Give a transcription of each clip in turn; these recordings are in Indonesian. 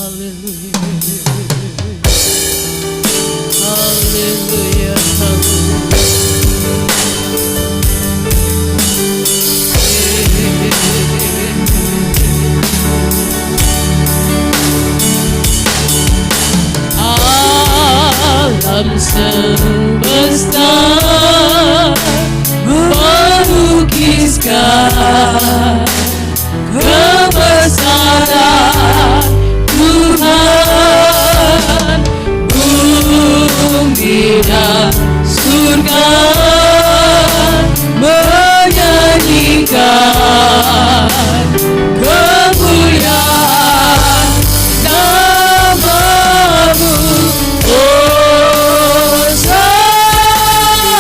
Haleluya, alam semesta melukiskan kebesaran Tuhan, bumi dan surga menyanyikan kemuliaan namamu. Hosana,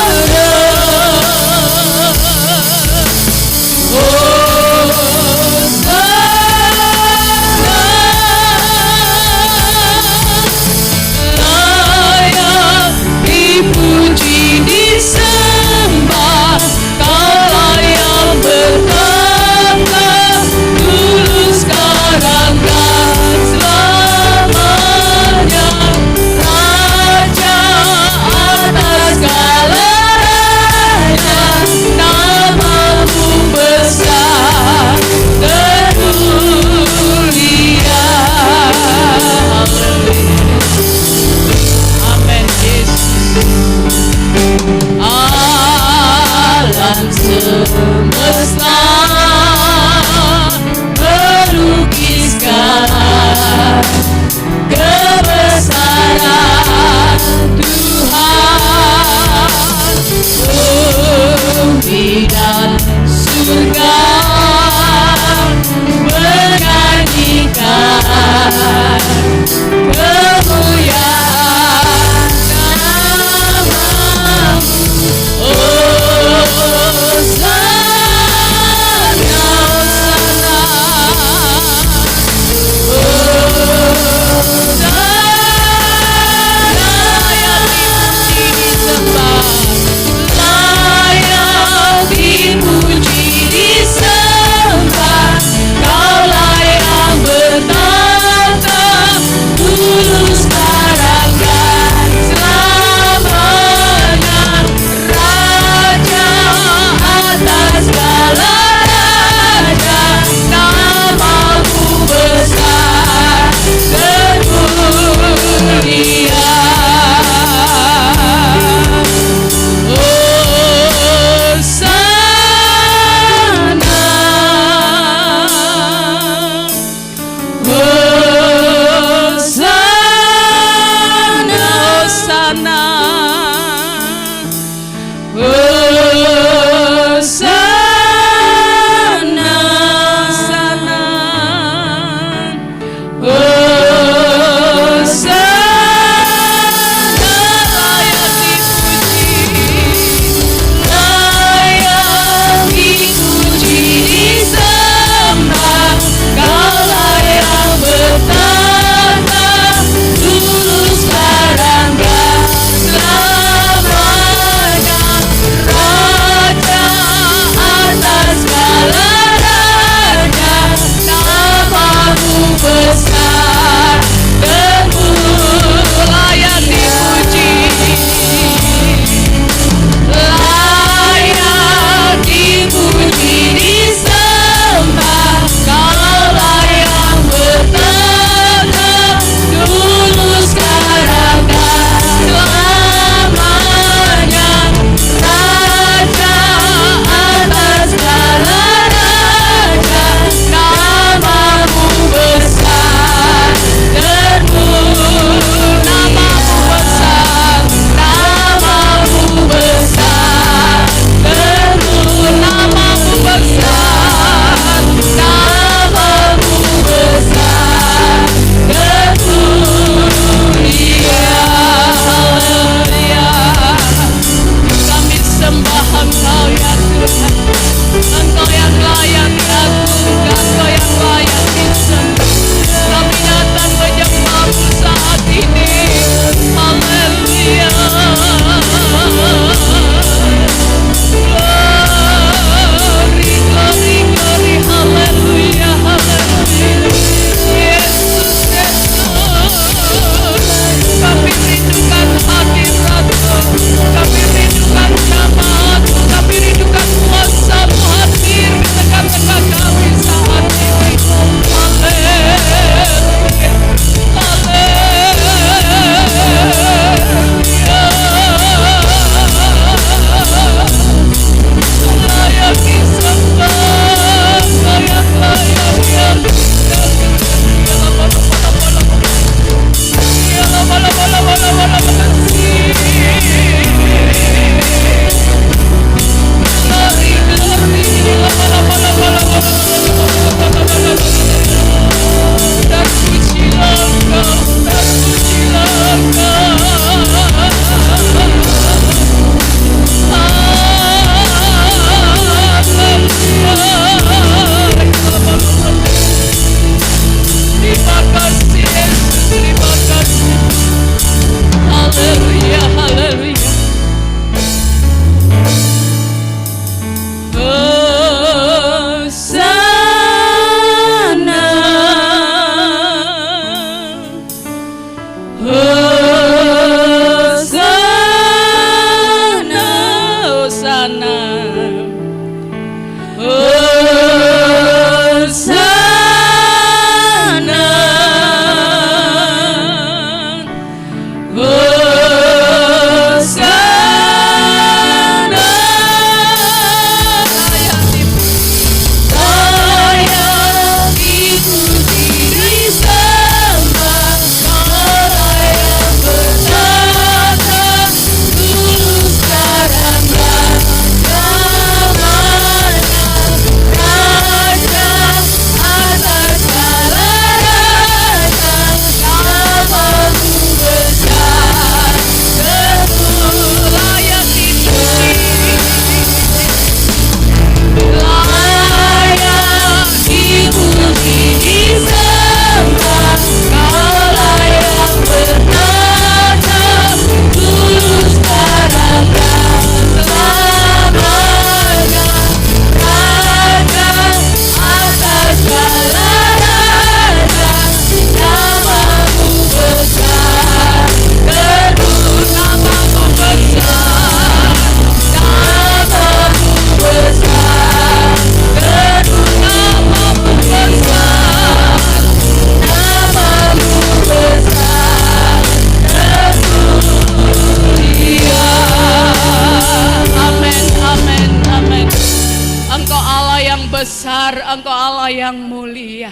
Allah yang mulia.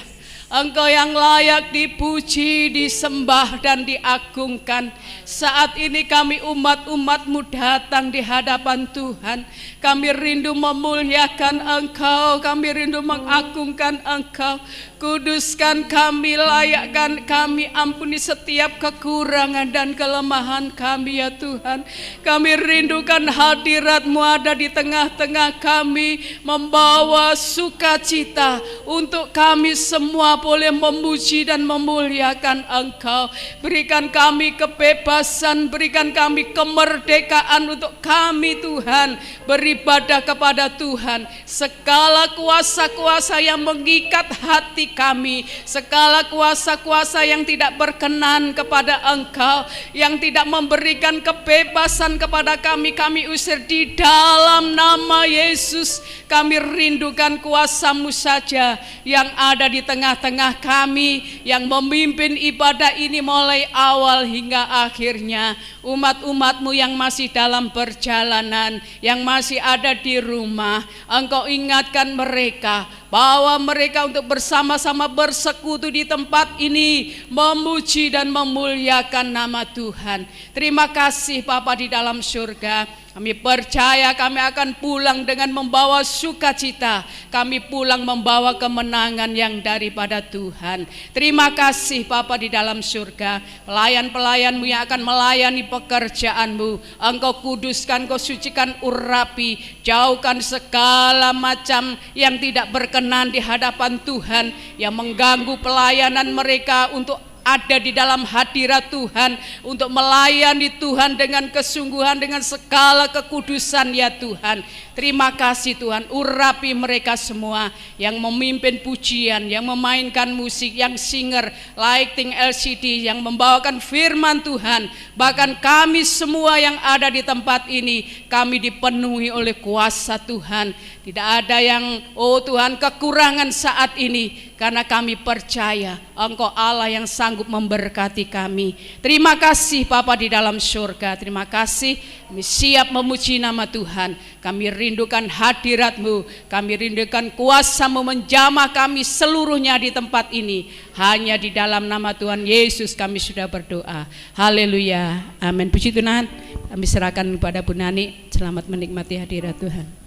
Engkau yang layak dipuji, disembah dan diagungkan. Saat ini kami umat-umat-Mu datang di hadapan Tuhan. Kami rindu memuliakan Engkau, kami rindu mengagungkan Engkau. Kuduskan kami, layakkan kami, ampuni setiap kekurangan dan kelemahan kami ya Tuhan. Kami rindukan hadirat-Mu ada di tengah-tengah kami, membawa sukacita untuk kami semua boleh memuji dan memuliakan Engkau. Berikan kami kebebasan, berikan kami kemerdekaan untuk kami Tuhan beribadah kepada Tuhan. Segala kuasa-kuasa yang mengikat hati kami, segala kuasa-kuasa yang tidak berkenan kepada Engkau, yang tidak memberikan kebebasan kepada kami, kami usir di dalam nama Yesus. Kami rindukan kuasa-Mu saja yang ada di tengah-tengah kami, yang memimpin ibadah ini mulai awal hingga akhirnya. Umat-umat-Mu yang masih dalam perjalanan, yang masih ada di rumah, Engkau ingatkan mereka bahwa mereka untuk bersama-sama bersekutu di tempat ini, memuji dan memuliakan nama Tuhan. Terima kasih Bapa di dalam surga. Kami percaya kami akan pulang dengan membawa sukacita. Kami pulang membawa kemenangan yang daripada Tuhan. Terima kasih Bapa di dalam surga. Pelayan-pelayan-Mu yang akan melayani pekerjaan-Mu, Engkau kuduskan, Engkau sucikan, urapi, jauhkan segala macam yang tidak berkenan di hadapan Tuhan, yang mengganggu pelayanan mereka untuk ada di dalam hadirat Tuhan, untuk melayani Tuhan dengan kesungguhan, dengan segala kekudusan ya Tuhan. Terima kasih Tuhan, urapi mereka semua yang memimpin pujian, yang memainkan musik, yang singer, lighting LCD, yang membawakan firman Tuhan. Bahkan kami semua yang ada di tempat ini, kami dipenuhi oleh kuasa Tuhan. Tidak ada yang, oh Tuhan, kekurangan saat ini, karena kami percaya Engkau Allah yang sanggup memberkati kami. Terima kasih Bapa di dalam surga. Terima kasih, kami siap memuji nama Tuhan. Kami rindukan hadirat-Mu, kami rindukan kuasa-Mu menjamah kami seluruhnya di tempat ini. Hanya di dalam nama Tuhan Yesus kami sudah berdoa. Haleluya, amin. Puji Tuhan. Kami serahkan kepada Bu Nani. Selamat menikmati hadirat Tuhan.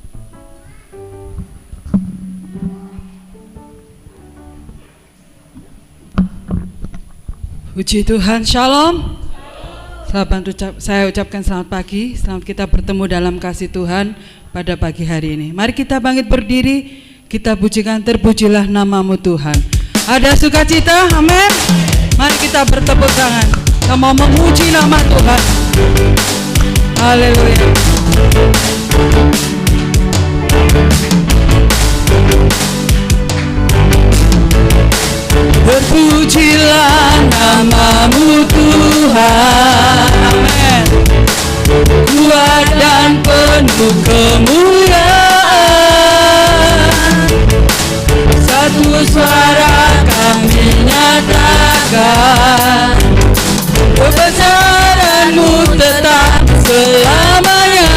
Puji Tuhan, shalom. Saya ucapkan selamat pagi, selamat kita bertemu dalam kasih Tuhan pada pagi hari ini. Mari kita bangkit berdiri, kita pujikan, terpujilah nama-Mu Tuhan. Ada sukacita, amin. Mari kita bertepuk tangan, kita mau memuji nama Tuhan. Haleluya. Terpujilah nama-Mu Tuhan, amin. Kuat dan penuh kemuliaan, satu suara kami nyatakan, kebesaran-Mu tetap selamanya.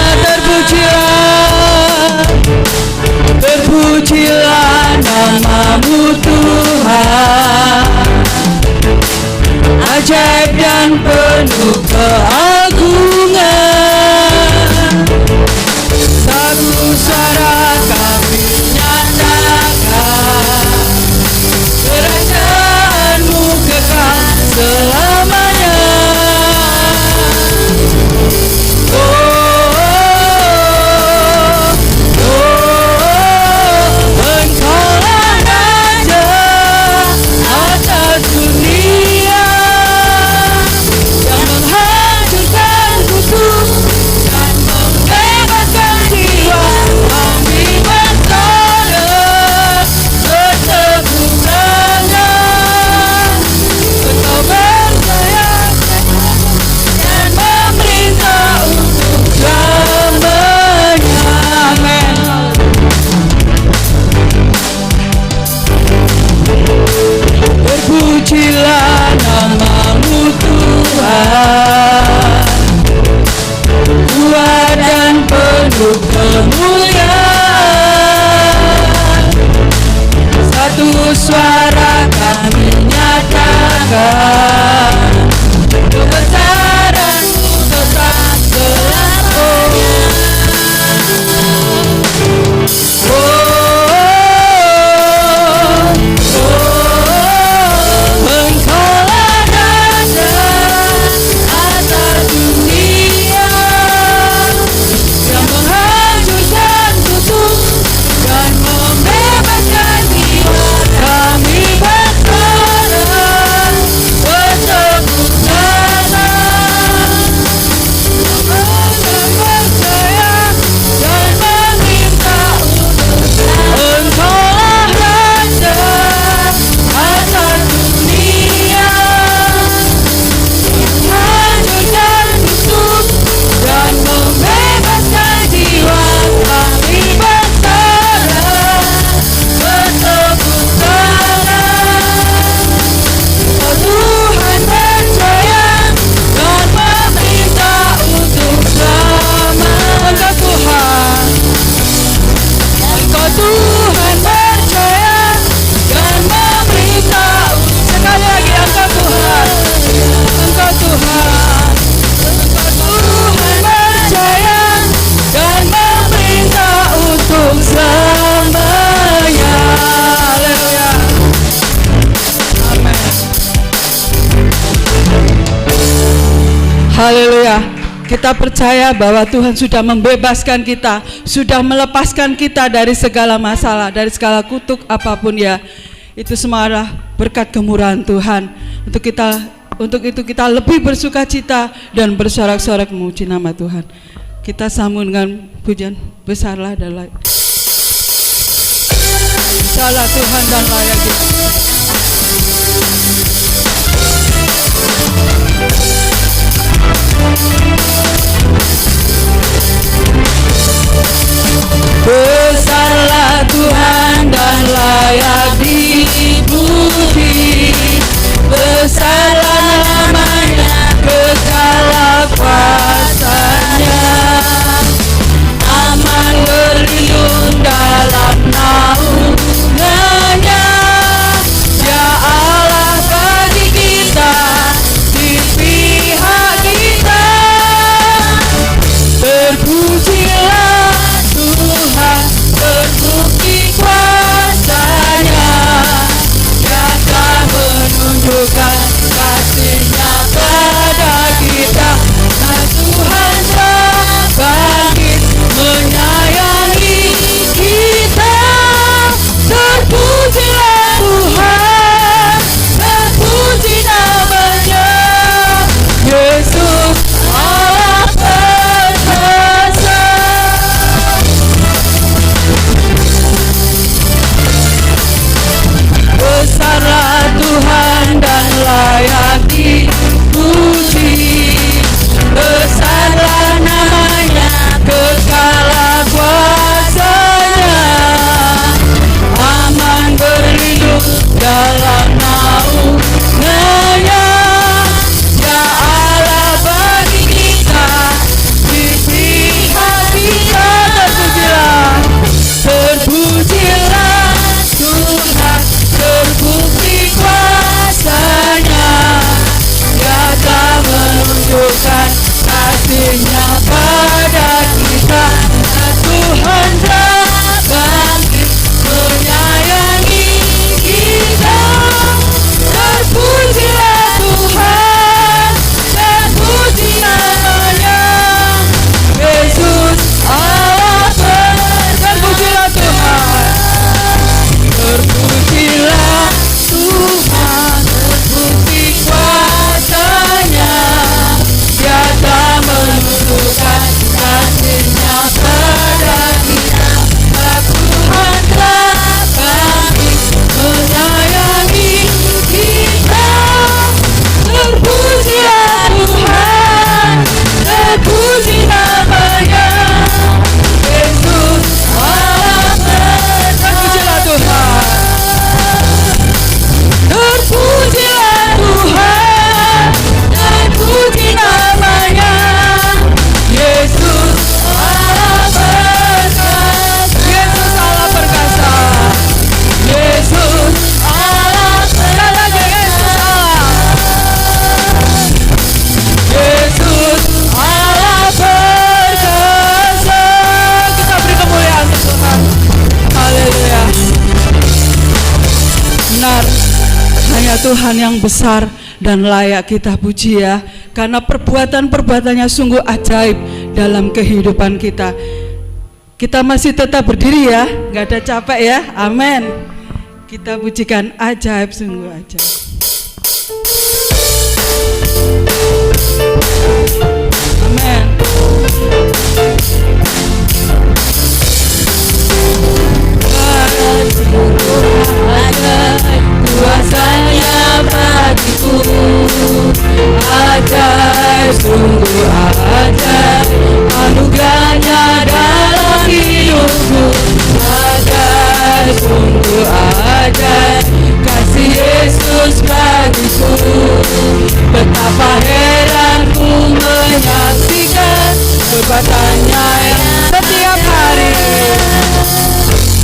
Terpujilah nama-Mu Tuhan, ajaib dan penuh keagungan, satu suara kami nyatakan, kerajaan-Mu kekal selamanya. Engkaulah raja atas dunia, yang menghancurkan Haleluya. Kita percaya bahwa Tuhan sudah membebaskan kita, sudah melepaskan kita dari segala masalah, dari segala kutuk apapun ya. Itu semua adalah berkat kemurahan Tuhan. Untuk itu kita lebih bersukacita dan bersorak-sorak memuji nama Tuhan. Kita sambung dengan pujian besarlah dan layak. Salah Tuhan dan layak kita. Besarlah Tuhan dan layak dipuji. Besarlah namanya, kekal kuasanya. Aman berlindung dalam naungannya. Ya Allah bagi kita, di pihak kita. Terpujilah Tuhan, terbukti kuasanya. Dia telah menunjukkan kasih-Nya pada kita. Nah Tuhan telah bangkit menyayangi kita. Terpujilah Tuhan, terpuji namanya. Yesus Allah perkasa. Besarlah Tuhan dan layak dipuji. Besarlah namanya, kekal kuasanya. Aman berlindung dalam naungannya. Ya Allah bagi kita, di pihak kita. Terpujilah Tuhan, terbukti kuasanya. Dia telah menunjukkan kasih-Nya pada kita. Tuhan telah bangkit menyayangi kita. Terpujilah Tuhan, terpuji namanya. Yesus Allah terpujilah Tuhan. Terpujilah Tuhan, terbukti kuasanya. Dia telah menunjukkan kasih-Nya pada kita. Tuhan telah bangkit menyayangi kita. Terpujilah Tuhan, terpuji namanya. Yesus Allah terpujilah Tuhan. Terpujilah Tuhan, terpuji namanya. Yesus Allah perkasa. Yesus Allah perkasa. Yesus Allah perkasa. Yesus Allah perkasa. Kita beri kemuliaan untuk Tuhan. Haleluya. Benar, hanya Tuhan yang besar dan layak kita puji ya. Karena perbuatan-perbuatannya sungguh ajaib dalam kehidupan kita. Kita masih tetap berdiri ya, gak ada capek ya, amin. Kita pujikan ajaib, sungguh ajaib. Amin. Kuasanya bagiku, ajaib, sungguh ajaib. Anugerahnya dalam hidupku, ajaib, sungguh ajaib. Kasih Yesus bagiku, betapa heranku menyaksikan perbuatannya yang setiap hari.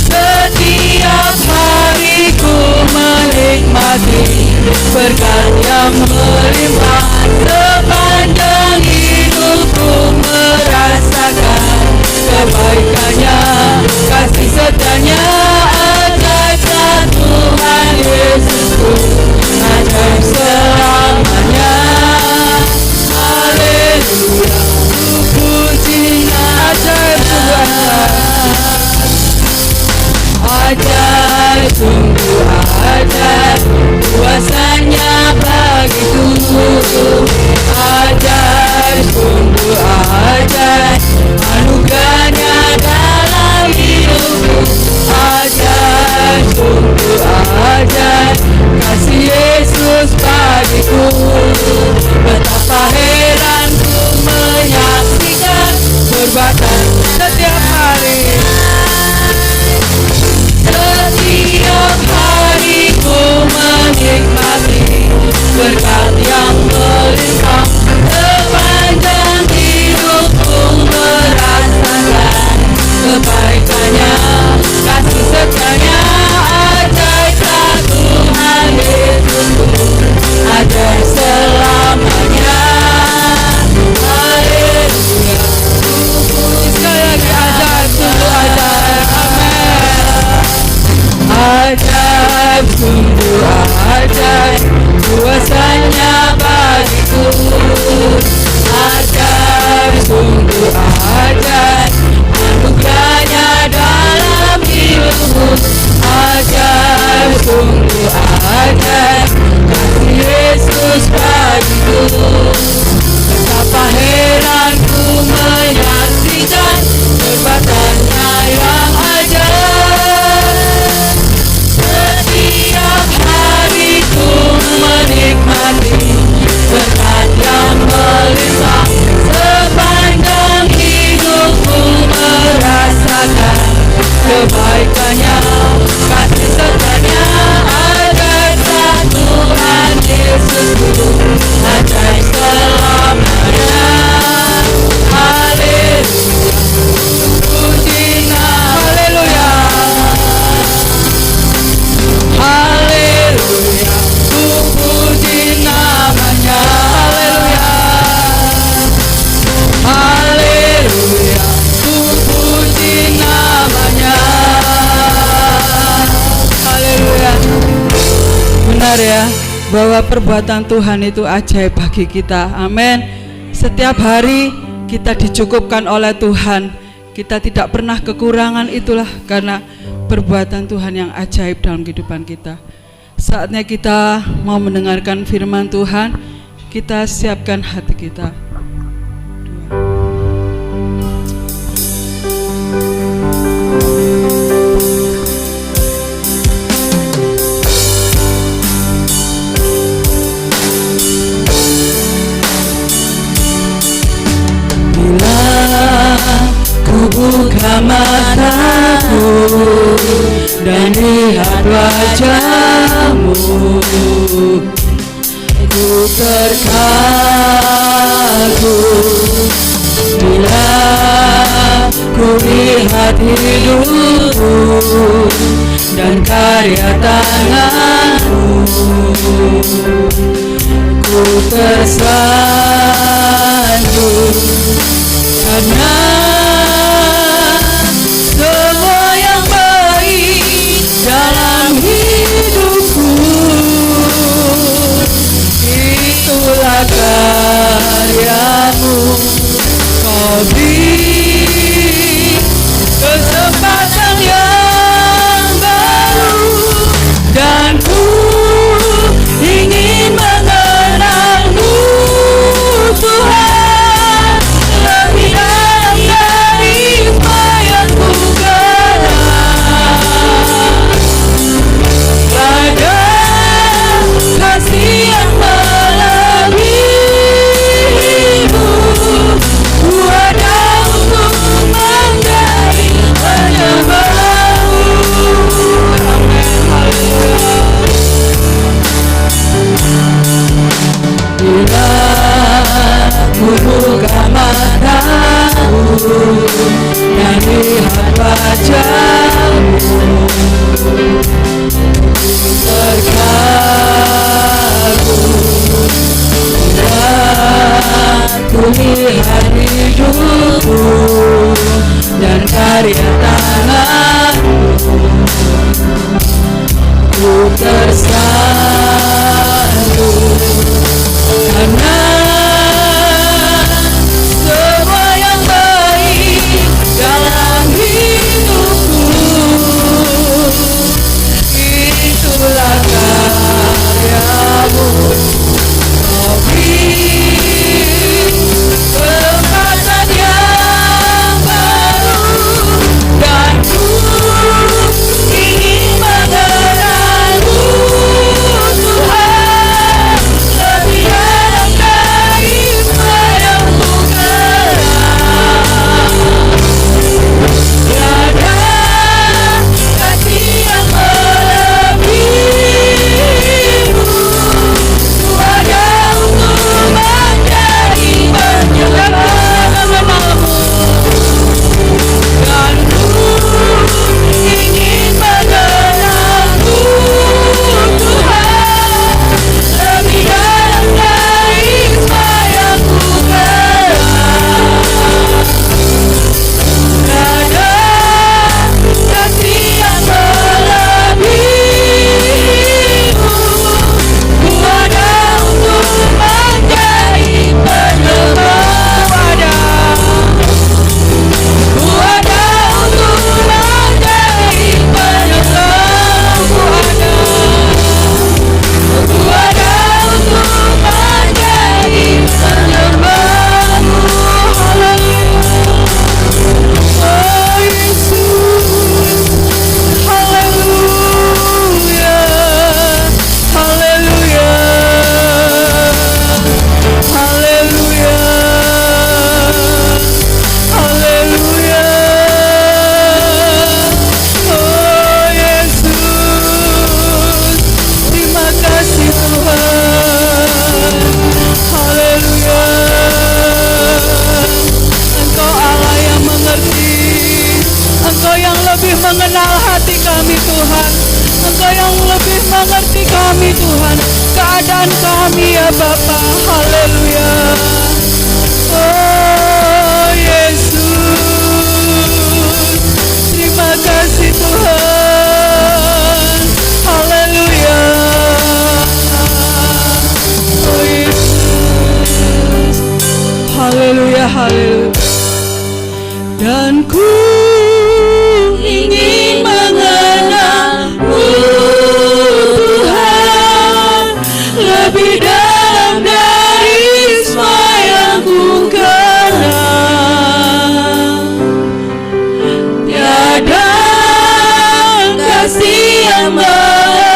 Setiap hari ku menikmati berkat yang melimpah. Sepanjang hidupku merasakan kebaikannya, kasih setianya. Ajaib Tuhan Yesusku, ajaib selamanya. Haleluya. ya, bahwa perbuatan Tuhan itu ajaib bagi kita. Amin. Setiap hari kita dicukupkan oleh Tuhan. Kita tidak pernah kekurangan, itulah karena perbuatan Tuhan yang ajaib dalam kehidupan kita. Saatnya kita mau mendengarkan firman Tuhan. Kita siapkan hati kita. Ku buka mataku dan lihat wajahmu, ku terkagum bila ku lihat hidupku dan karya tanganmu. Ku tersanjung karena semua yang baik dalam hidupku, itulah karyamu. Kau beri kesempatan yang baru, dan ku ingin mengenalmu, Tuhan, lebih dalam dari apa yang ku kenal. Ada kasih yang melebihimu, ku ada untuk menggali penyembahmu. Bila ku buka mataku dan lihat wajahmu, terkagum dan ku lihat hidupku dan karya tanganmu. Ku tersanjung karena semua yang baik dalam hidupku, itulah karyamu. Kau beri kesempatan yang baru, dan ku ingin mengenalmu, Haleluya, haleluya. Dan ku ingin mengenalmu Tuhan, lebih dalam dari semua yang ku kenal. Tiada kasih yang melebihimu,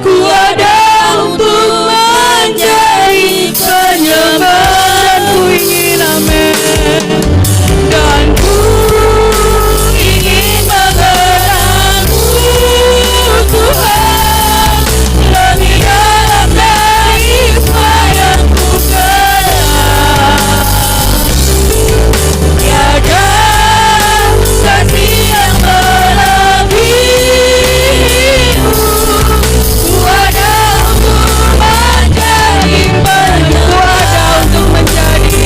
ku ada untuk menjadi penyembah. Ku ingin, amin. Dan ku ingin mengenalmu Tuhan, lebih dalam dari semua yang ku kenal. Tiada kasih yang melebihimu, ku ada untuk menjadi penyembah. Ku ada untuk menjadi,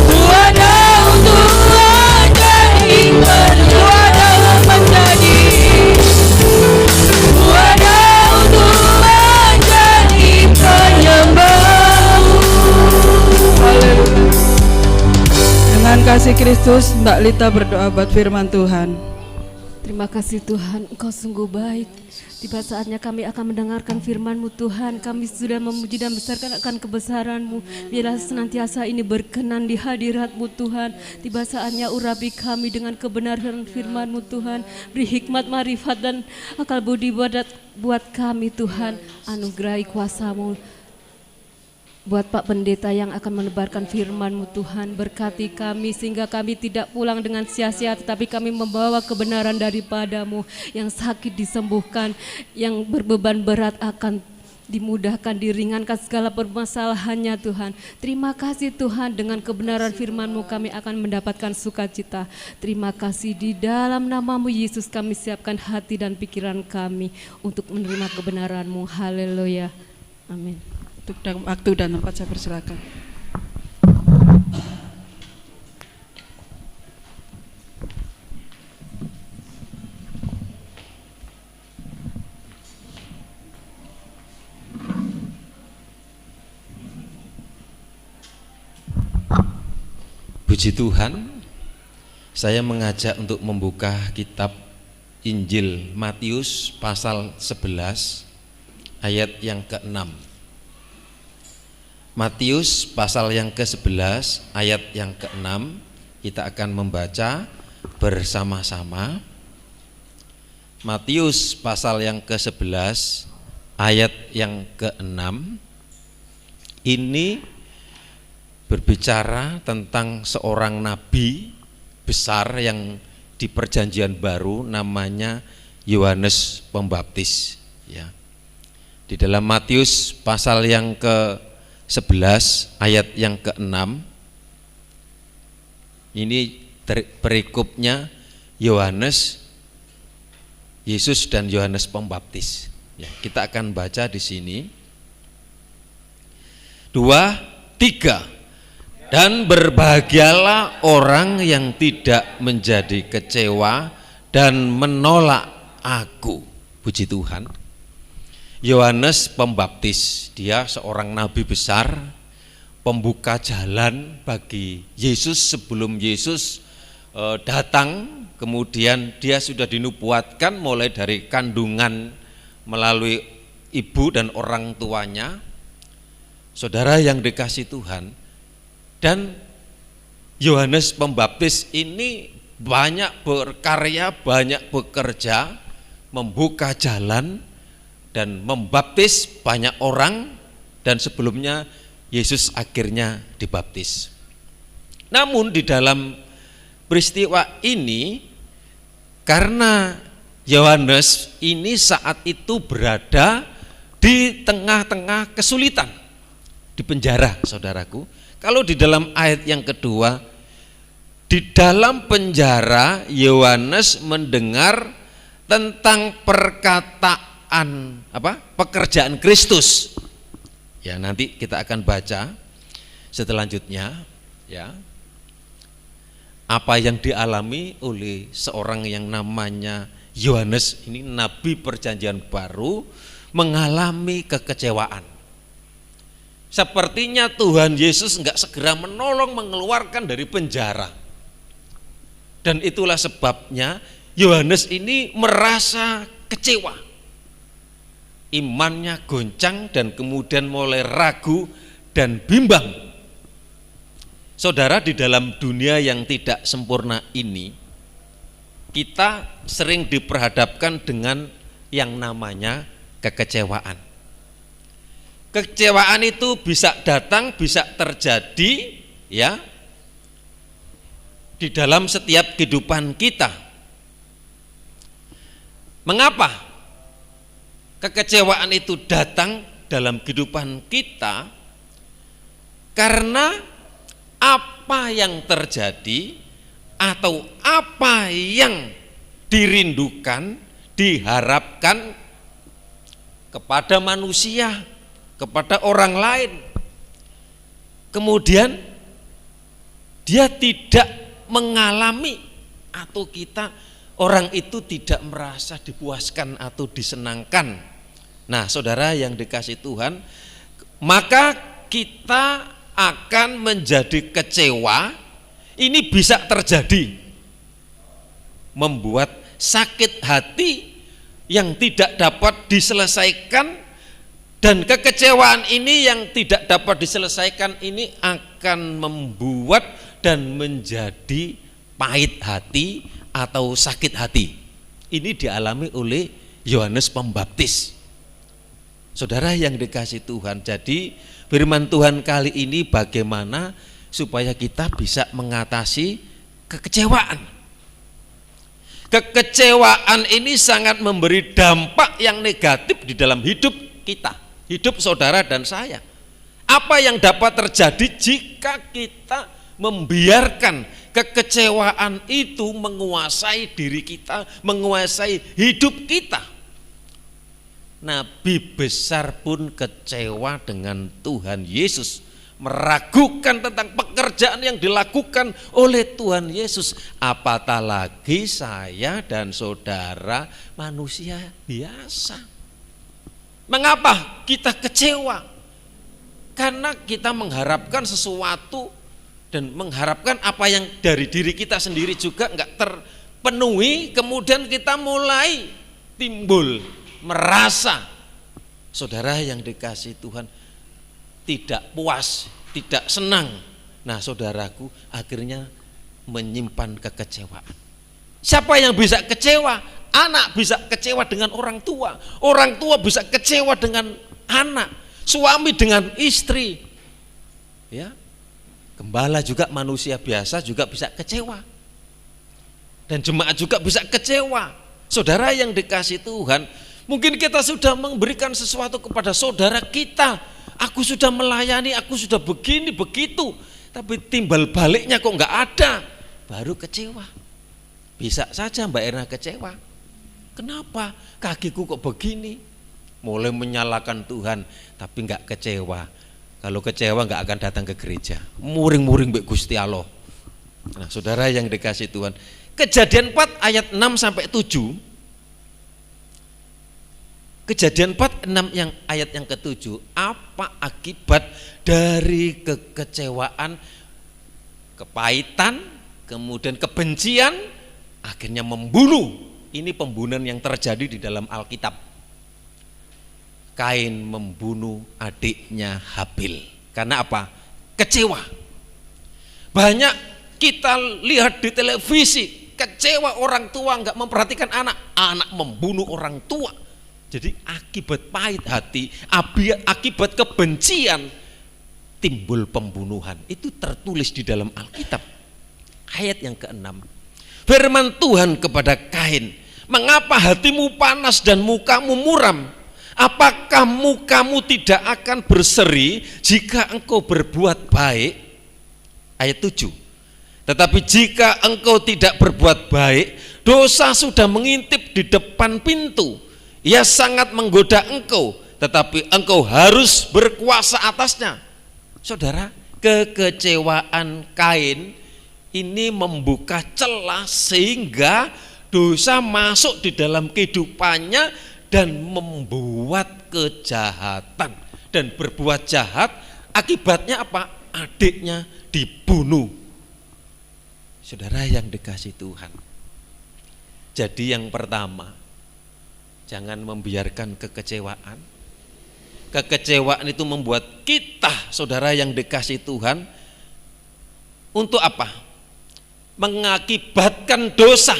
ku ada untuk menjadi penyembah. Ku ada untuk menjadi, ku ada untuk menjadi penyembah. Haleluya. Dengan kasih Kristus, Mbak Lita berdoa buat firman Tuhan. Terima kasih Tuhan, Engkau sungguh baik. Tiba saatnya kami akan mendengarkan firman-Mu Tuhan. Kami sudah memuji dan besarkan akan kebesaran-Mu. Biarlah senantiasa ini berkenan di hadirat-Mu Tuhan. Tiba saatnya urapi kami dengan kebenaran firman-Mu Tuhan. Beri hikmat, marifat dan akal budi buat kami Tuhan. Anugerahi kuasa-Mu buat Pak Pendeta yang akan menebarkan firman-Mu Tuhan. Berkati kami sehingga kami tidak pulang dengan sia-sia, tetapi kami membawa kebenaran daripada-Mu. Yang sakit disembuhkan, yang berbeban berat akan dimudahkan, diringankan segala permasalahannya Tuhan. Terima kasih Tuhan, dengan kebenaran firman-Mu kami akan mendapatkan sukacita. Terima kasih, di dalam nama-Mu Yesus kami siapkan hati dan pikiran kami untuk menerima kebenaran-Mu. Haleluya, amin. Untuk waktu dan tempat saya persilakan. Puji Tuhan, saya mengajak untuk membuka kitab Injil Matius pasal 11 ayat yang ke-6. Matius pasal yang ke-11 ayat yang ke-6, kita akan membaca bersama-sama. Matius pasal yang ke-11 ayat yang ke-6 ini berbicara tentang seorang nabi besar yang di Perjanjian Baru, namanya Yohanes Pembaptis ya. Di dalam Matius pasal yang ke-11 ayat yang ke-6 ini perikopnya Yohanes, Yesus dan Yohanes Pembaptis ya. Kita akan baca di sini 2, 3. Dan berbahagialah orang yang tidak menjadi kecewa dan menolak aku. Puji Tuhan. Yohanes Pembaptis, dia seorang nabi besar, pembuka jalan bagi Yesus sebelum Yesus datang. Kemudian dia sudah dinubuatkan mulai dari kandungan melalui ibu dan orang tuanya. Saudara yang dikasihi Tuhan, dan Yohanes Pembaptis ini banyak berkarya, banyak bekerja, membuka jalan dan membaptis banyak orang, dan sebelumnya Yesus akhirnya dibaptis. Namun di dalam peristiwa ini, karena Yohanes ini saat itu berada di tengah-tengah kesulitan, di penjara, saudaraku. Kalau di dalam ayat yang kedua, di dalam penjara Yohanes mendengar tentang perkataan pekerjaan Kristus. Ya, nanti kita akan baca selanjutnya ya. Apa yang dialami oleh seorang yang namanya Yohanes ini, nabi Perjanjian Baru, mengalami kekecewaan. sepertinya Tuhan Yesus enggak segera menolong mengeluarkan dari penjara. Dan itulah sebabnya Yohanes ini merasa kecewa. Imannya goncang dan kemudian mulai ragu dan bimbang. Saudara, di dalam dunia yang tidak sempurna ini, kita sering diperhadapkan dengan yang namanya kekecewaan. Kekecewaan itu bisa datang, bisa terjadi ya di dalam setiap kehidupan kita. Mengapa kekecewaan itu datang dalam kehidupan kita? Karena apa yang terjadi atau apa yang dirindukan, diharapkan kepada manusia, kepada orang lain, kemudian dia tidak mengalami atau kita orang itu tidak merasa dipuaskan atau disenangkan. Nah, saudara yang dikasihi Tuhan, maka kita akan menjadi kecewa. Ini bisa terjadi, membuat sakit hati yang tidak dapat diselesaikan, dan kekecewaan ini yang tidak dapat diselesaikan ini akan membuat dan menjadi pahit hati atau sakit hati. Ini dialami oleh Yohanes Pembaptis. Saudara yang dikasihi Tuhan, jadi firman Tuhan kali ini bagaimana supaya kita bisa mengatasi kekecewaan. Kekecewaan ini sangat memberi dampak yang negatif di dalam hidup kita, hidup saudara dan saya. Apa yang dapat terjadi jika kita membiarkan kekecewaan itu menguasai diri kita, menguasai hidup kita? Nabi besar pun kecewa dengan Tuhan Yesus, meragukan tentang pekerjaan yang dilakukan oleh Tuhan Yesus. Apatah lagi saya dan saudara manusia biasa. Mengapa kita kecewa? Karena kita mengharapkan sesuatu dan mengharapkan apa yang dari diri kita sendiri juga enggak terpenuhi, kemudian kita mulai timbul merasa, saudara yang dikasihi Tuhan, tidak puas, tidak senang. Nah, saudaraku, akhirnya menyimpan kekecewaan. Siapa yang bisa kecewa? Anak bisa kecewa dengan orang tua bisa kecewa dengan anak, suami dengan istri, ya. Gembala juga manusia biasa juga bisa kecewa, dan jemaat juga bisa kecewa. Saudara yang dikasihi Tuhan, mungkin kita sudah memberikan sesuatu kepada saudara kita, aku sudah melayani, aku sudah begini begitu, tapi timbal baliknya kok nggak ada, baru kecewa. Bisa saja Mbak Erna kecewa. Kenapa kakiku kok begini? Mulai menyalahkan Tuhan, tapi nggak kecewa. Kalau kecewa nggak akan datang ke gereja, muring-muring mbek Gusti Allah. Nah, saudara yang dikasihi Tuhan, Kejadian 4 ayat 6 sampai 7. Kejadian 4 6 yang ayat yang ke-7, apa akibat dari kekecewaan, kepahitan, kemudian kebencian, akhirnya membunuh. Ini pembunuhan yang terjadi di dalam Alkitab. Kain membunuh adiknya Habil. Karena apa? Kecewa. Banyak kita lihat di televisi, kecewa orang tua nggak memperhatikan anak, anak membunuh orang tua. Jadi akibat pahit hati, akibat kebencian, timbul pembunuhan. Itu tertulis di dalam Alkitab. Ayat yang ke-6, firman Tuhan kepada Kain, mengapa hatimu panas dan mukamu muram? Apakah mukamu tidak akan berseri jika engkau berbuat baik? Ayat 7, tetapi jika engkau tidak berbuat baik, dosa sudah mengintip di depan pintu. Ia sangat menggoda engkau, tetapi engkau harus berkuasa atasnya. Saudara, kekecewaan Kain ini membuka celah sehingga dosa masuk di dalam kehidupannya dan membuat kejahatan dan berbuat jahat Akibatnya apa? Adiknya dibunuh. Saudara yang dikasih Tuhan. Jadi yang pertama, jangan membiarkan kekecewaan. Kekecewaan itu membuat kita, saudara yang dikasih Tuhan, untuk apa? Mengakibatkan dosa.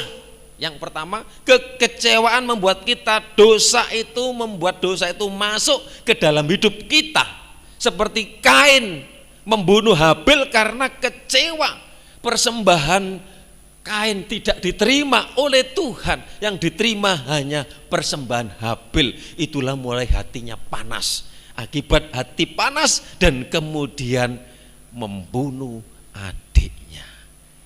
Yang pertama, kekecewaan membuat kita membuat dosa itu masuk ke dalam hidup kita. Seperti Kain membunuh Habil karena kecewa. Persembahan Kain tidak diterima oleh Tuhan, yang diterima hanya persembahan Habil. Itulah mulai hatinya panas. Akibat hati panas dan kemudian membunuh adiknya.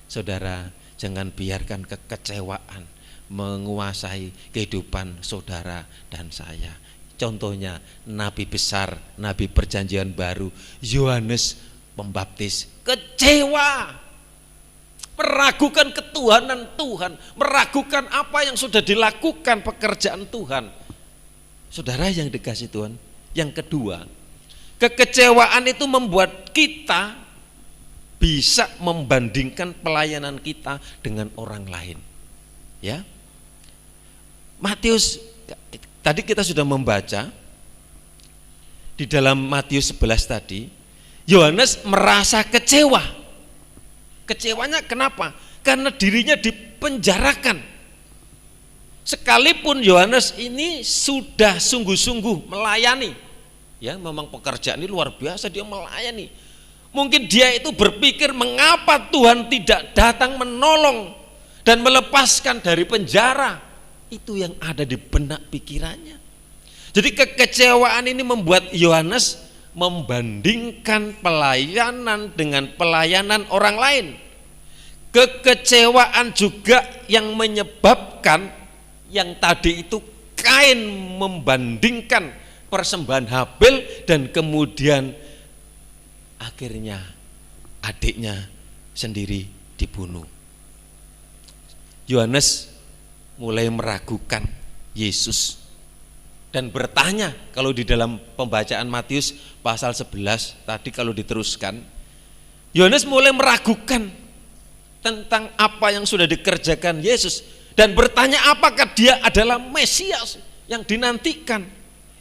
Saudara, jangan biarkan kekecewaan menguasai kehidupan saudara dan saya. Contohnya nabi besar, nabi perjanjian baru, Yohanes Pembaptis, kecewa, meragukan ketuhanan Tuhan, meragukan apa yang sudah dilakukan pekerjaan Tuhan. Saudara yang dikasih Tuhan, yang kedua, kekecewaan itu membuat kita bisa membandingkan pelayanan kita dengan orang lain. Ya. Matius, tadi kita sudah membaca di dalam Matius 11 tadi, Yohanes merasa kecewa. Kecewanya kenapa? Karena dirinya dipenjarakan. Sekalipun Yohanes ini sudah sungguh-sungguh melayani, ya, memang pekerjaan ini luar biasa, dia melayani. Mungkin dia itu berpikir, mengapa Tuhan tidak datang menolong dan melepaskan dari penjara. Itu yang ada di benak pikirannya. Jadi kekecewaan ini membuat Yohanes membandingkan pelayanan dengan pelayanan orang lain. Kekecewaan juga yang menyebabkan yang tadi itu Kain membandingkan persembahan Habil dan kemudian akhirnya adiknya sendiri dibunuh. Yohanes mulai meragukan Yesus dan bertanya, kalau di dalam pembacaan Matius pasal 11 tadi kalau diteruskan, Yohanes mulai meragukan tentang apa yang sudah dikerjakan Yesus dan bertanya apakah dia adalah Mesias yang dinantikan,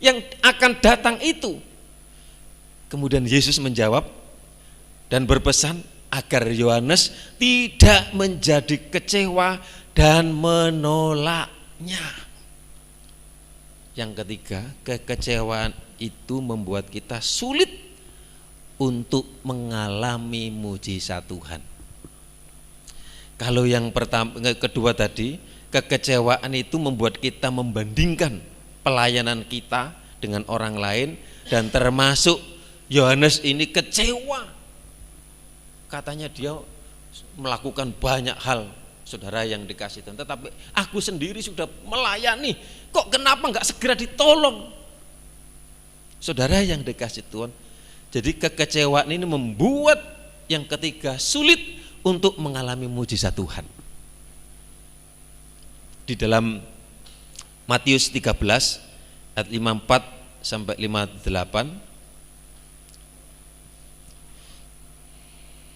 yang akan datang itu. Kemudian Yesus menjawab dan berpesan agar Yohanes tidak menjadi kecewa dan menolaknya. Yang ketiga, kekecewaan itu membuat kita sulit untuk mengalami mujizat Tuhan. Kalau yang kedua tadi, kekecewaan itu membuat kita membandingkan pelayanan kita dengan orang lain, dan termasuk Yohanes ini kecewa. Katanya dia melakukan banyak hal, saudara yang dikasih Tuhan, tetapi aku sendiri sudah melayani, kok kenapa enggak segera ditolong? Saudara yang dikasih Tuhan, jadi kekecewaan ini membuat yang ketiga sulit untuk mengalami mujizat Tuhan. Di dalam Matius 13 ayat 54 sampai 58,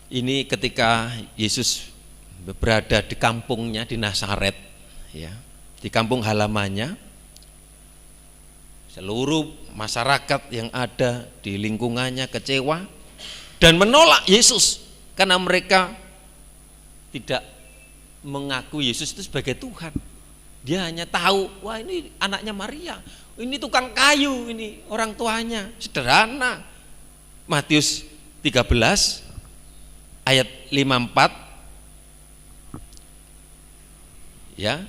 ini ketika Yesus berada di kampungnya di Nazaret, ya, di kampung halamannya, seluruh masyarakat yang ada di lingkungannya kecewa dan menolak Yesus karena mereka tidak mengakui Yesus itu sebagai Tuhan. Dia hanya tahu, wah ini anaknya Maria, ini tukang kayu, ini orang tuanya, sederhana. Matius 13 ayat 54, ya,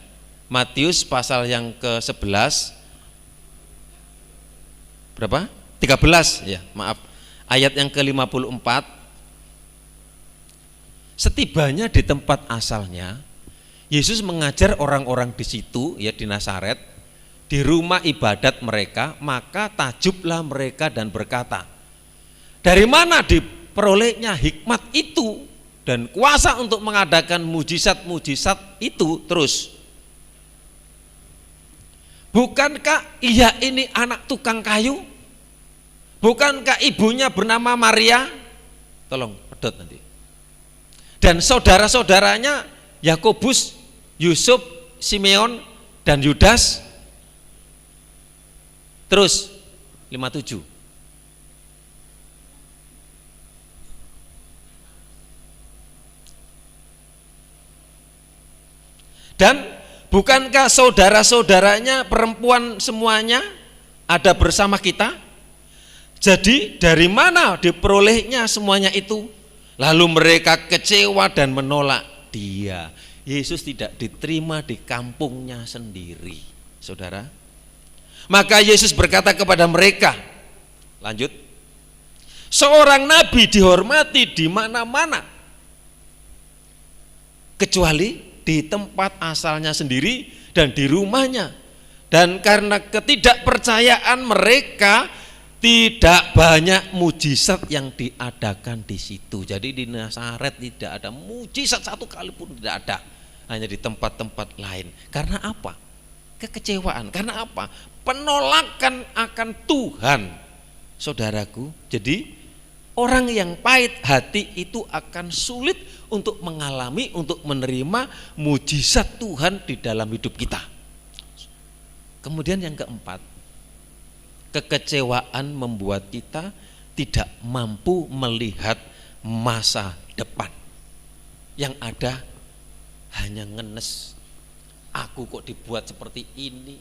Matius pasal yang ke-11 berapa? 13 ya, maaf. Ayat yang ke-54. Setibanya di tempat asalnya, Yesus mengajar orang-orang di situ, ya, di Nazaret, di rumah ibadat mereka. Maka tajublah mereka dan berkata, dari mana diperolehnya hikmat itu dan kuasa untuk mengadakan mujizat-mujizat itu? Terus, bukankah ia ini anak tukang kayu? Bukankah ibunya bernama Maria? Tolong pedot nanti. Dan saudara-saudaranya Yakobus, Yusuf, Simeon, dan Yudas. Terus 57. Dan bukankah saudara-saudaranya perempuan semuanya ada bersama kita? Jadi dari mana diperolehnya semuanya itu? Lalu mereka kecewa dan menolak dia. Yesus tidak diterima di kampungnya sendiri, saudara. Maka Yesus berkata kepada mereka, lanjut, seorang nabi dihormati di mana-mana, kecuali di tempat asalnya sendiri dan di rumahnya. Dan karena ketidakpercayaan mereka, tidak banyak mujizat yang diadakan di situ. Jadi di Nazaret tidak ada mujizat satu kali pun, tidak ada. Hanya di tempat-tempat lain. Karena apa? Kekecewaan. Karena apa? Penolakan akan Tuhan, saudaraku. Jadi orang yang pahit hati itu akan sulit untuk mengalami, untuk menerima mujizat Tuhan di dalam hidup kita. Kemudian yang keempat, kekecewaan membuat kita tidak mampu melihat masa depan. Yang ada hanya ngenes, aku kok dibuat seperti ini.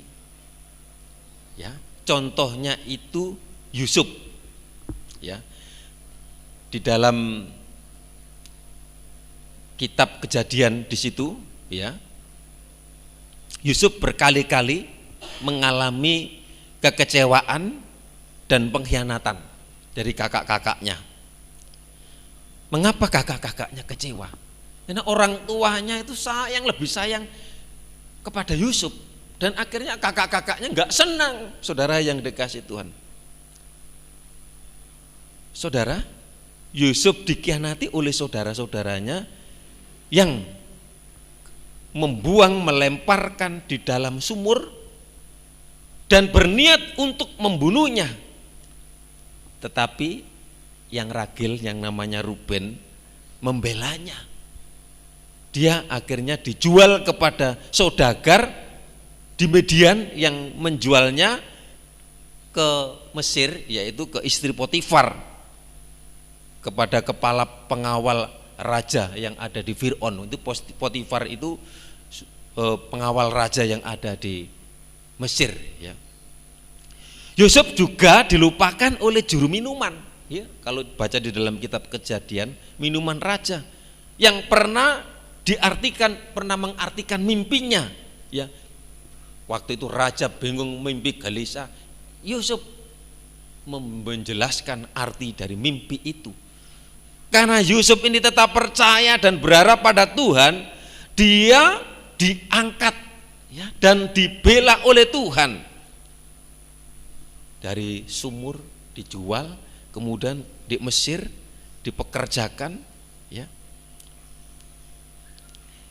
Ya, contohnya itu Yusuf. Ya. Di dalam kitab Kejadian di situ, ya, Yusuf berkali-kali mengalami kekecewaan dan pengkhianatan dari kakak-kakaknya. Mengapa kakak-kakaknya kecewa? Karena orang tuanya itu lebih sayang kepada Yusuf, dan akhirnya kakak-kakaknya enggak senang, saudara yang dikasih Tuhan. Saudara, Yusuf dikhianati oleh saudara-saudaranya yang melemparkan di dalam sumur dan berniat untuk membunuhnya. Tetapi yang ragil yang namanya Ruben membelanya. Dia akhirnya dijual kepada saudagar di Midian yang menjualnya ke Mesir, yaitu ke istri Potifar, kepada kepala pengawal raja yang ada di Fir'aun. Itu Potifar itu pengawal raja yang ada di Mesir, ya. Yusuf juga dilupakan oleh juru minuman, ya. Kalau baca di dalam kitab Kejadian, minuman raja yang pernah mengartikan mimpinya, ya. Waktu itu raja bingung mimpi gelisah, Yusuf menjelaskan arti dari mimpi itu. Karena Yusuf ini tetap percaya dan berharap pada Tuhan, dia diangkat, ya, dan dibela oleh Tuhan. Dari sumur dijual, kemudian di Mesir dipekerjakan, ya.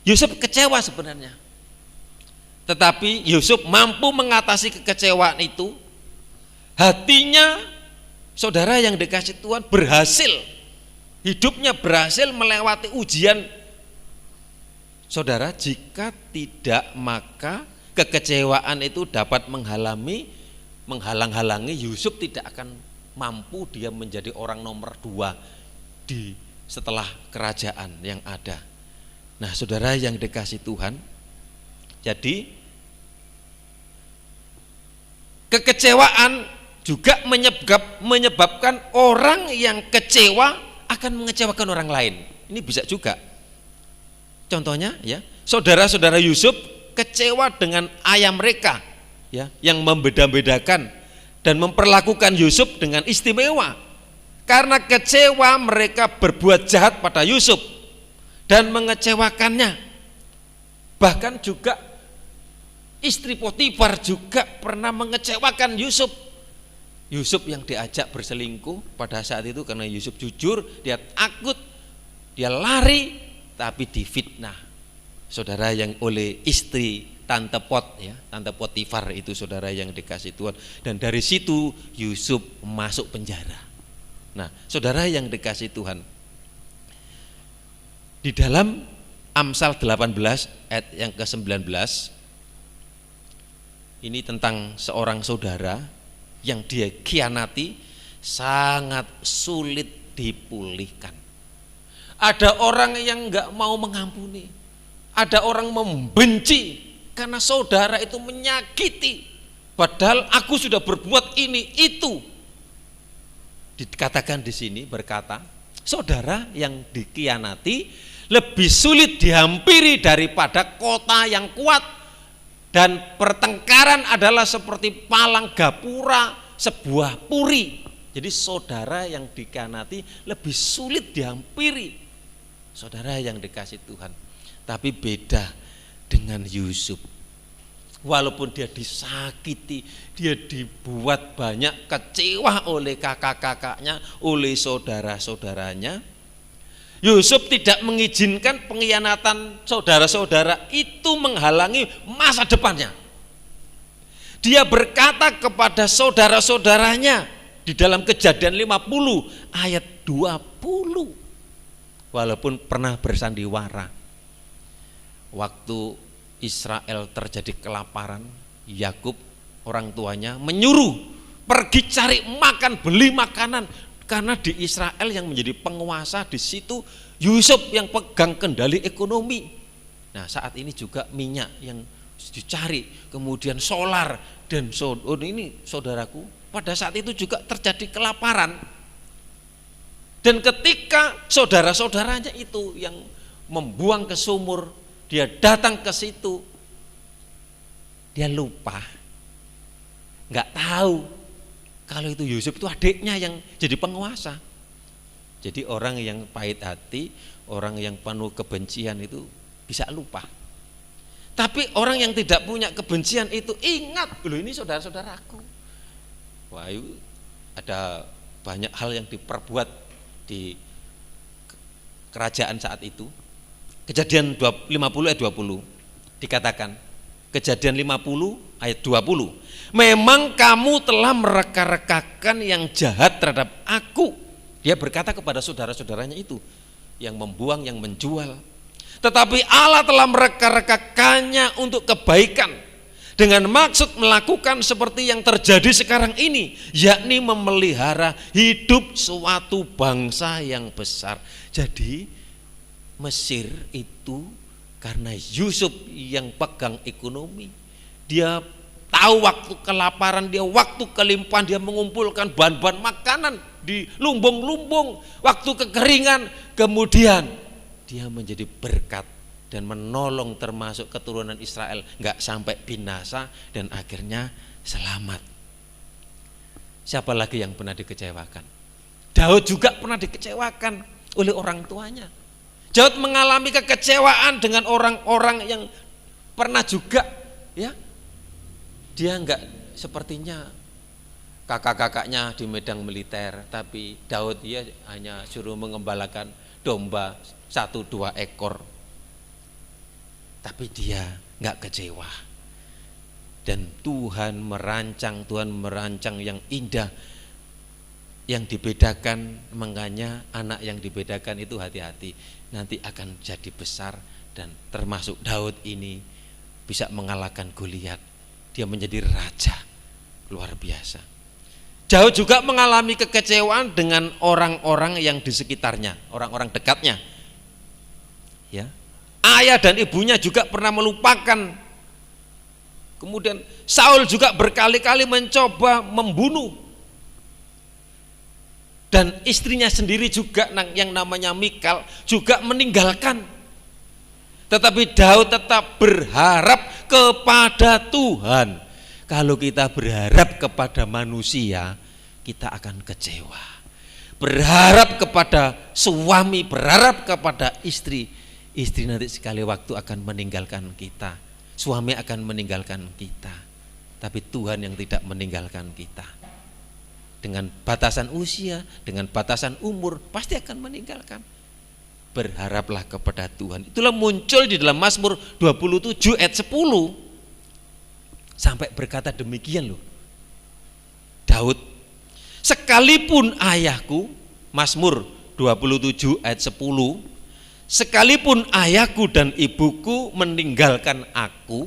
Yusuf kecewa sebenarnya, tetapi Yusuf mampu mengatasi kekecewaan itu. Hatinya, saudara yang dikasih Tuhan, berhasil, hidupnya berhasil melewati ujian. Saudara, jika tidak, maka kekecewaan itu dapat menghalang-halangi Yusuf, tidak akan mampu dia menjadi orang nomor 2 setelah kerajaan yang ada. Nah, saudara yang dikasih Tuhan, jadi kekecewaan juga menyebabkan orang yang kecewa akan mengecewakan orang lain. Ini bisa juga. Contohnya, ya, saudara-saudara Yusuf kecewa dengan ayah mereka, ya, yang membeda-bedakan dan memperlakukan Yusuf dengan istimewa. Karena kecewa, mereka berbuat jahat pada Yusuf dan mengecewakannya. Bahkan juga istri Potifar juga pernah mengecewakan Yusuf. Yusuf yang diajak berselingkuh pada saat itu, karena Yusuf jujur, dia takut, dia lari, tapi difitnah, saudara, yang oleh istri Tante Pot ya, Tante Potifar itu saudara yang dikasih Tuhan. Dan dari situ Yusuf masuk penjara. Nah, saudara yang dikasih Tuhan, di dalam Amsal 18 ayat yang ke-19 ini tentang seorang saudara yang dia khianati sangat sulit dipulihkan. Ada orang yang enggak mau mengampuni, ada orang membenci karena saudara itu menyakiti, padahal aku sudah berbuat ini itu. Dikatakan di sini berkata, saudara yang dikhianati lebih sulit dihampiri daripada kota yang kuat, dan pertengkaran adalah seperti palang gapura sebuah puri. Jadi saudara yang dikhianati lebih sulit dihampiri, saudara yang dikasih Tuhan. Tapi beda dengan Yusuf. Walaupun dia disakiti, dia dibuat banyak kecewa oleh kakak-kakaknya, oleh saudara-saudaranya, Yusuf tidak mengizinkan pengkhianatan saudara-saudara itu menghalangi masa depannya. Dia berkata kepada saudara-saudaranya di dalam Kejadian 50 ayat 20, walaupun pernah bersandiwara, waktu Israel terjadi kelaparan, Yakub orang tuanya menyuruh pergi cari makan, beli makanan, karena di Israel yang menjadi penguasa di situ Yusuf yang pegang kendali ekonomi. Nah, saat ini juga minyak yang dicari, kemudian solar, dan ini saudaraku, pada saat itu juga terjadi kelaparan. Dan ketika saudara-saudaranya itu yang membuang ke sumur, dia datang ke situ, dia lupa, nggak tahu kalau itu Yusuf itu adiknya yang jadi penguasa. Jadi orang yang pahit hati, orang yang penuh kebencian itu bisa lupa. Tapi orang yang tidak punya kebencian itu ingat, loh ini saudara-saudaraku. Wah, itu ada banyak hal yang diperbuat di kerajaan saat itu. Kejadian 50 ayat 20 dikatakan, Kejadian 50 ayat 20, memang kamu telah mereka-rekakan yang jahat terhadap aku. Dia berkata kepada saudara-saudaranya itu yang membuang, yang menjual. Tetapi Allah telah mereka-rekakannya untuk kebaikan, dengan maksud melakukan seperti yang terjadi sekarang ini, yakni memelihara hidup suatu bangsa yang besar. Jadi Mesir itu karena Yusuf yang pegang ekonomi, dia tahu waktu kelaparan, dia waktu kelimpahan, dia mengumpulkan bahan-bahan makanan di lumbung-lumbung, waktu kekeringan, kemudian dia menjadi berkat dan menolong termasuk keturunan Israel, nggak sampai binasa dan akhirnya selamat. Siapa lagi yang pernah dikecewakan? Daud juga pernah dikecewakan oleh orang tuanya. Daud mengalami kekecewaan dengan orang-orang yang pernah juga, ya, dia enggak sepertinya kakak-kakaknya di medan militer, tapi Daud ya hanya suruh mengembalakan domba 1-2 ekor, tapi dia enggak kecewa. Dan Tuhan merancang yang indah, yang dibedakan. Makanya anak yang dibedakan itu hati-hati, nanti akan jadi besar. Dan termasuk Daud ini bisa mengalahkan Goliat, dia menjadi raja luar biasa. Daud juga mengalami kekecewaan dengan orang-orang yang di sekitarnya, orang-orang dekatnya, ya. Ayah dan ibunya juga pernah melupakan. Kemudian Saul juga berkali-kali mencoba membunuh. Dan istrinya sendiri juga yang namanya Mikal juga meninggalkan. Tetapi Daud tetap berharap kepada Tuhan. Kalau kita berharap kepada manusia, kita akan kecewa. Berharap kepada suami, berharap kepada istri, istri nanti sekali waktu akan meninggalkan kita, suami akan meninggalkan kita. Tapi Tuhan yang tidak meninggalkan kita. Dengan batasan usia, dengan batasan umur, pasti akan meninggalkan. Berharaplah kepada Tuhan. Itulah muncul di dalam Mazmur 27 ayat 10. sampai berkata demikian loh. Daud, sekalipun ayahku, Mazmur 27 ayat 10, sekalipun ayahku dan ibuku meninggalkan aku,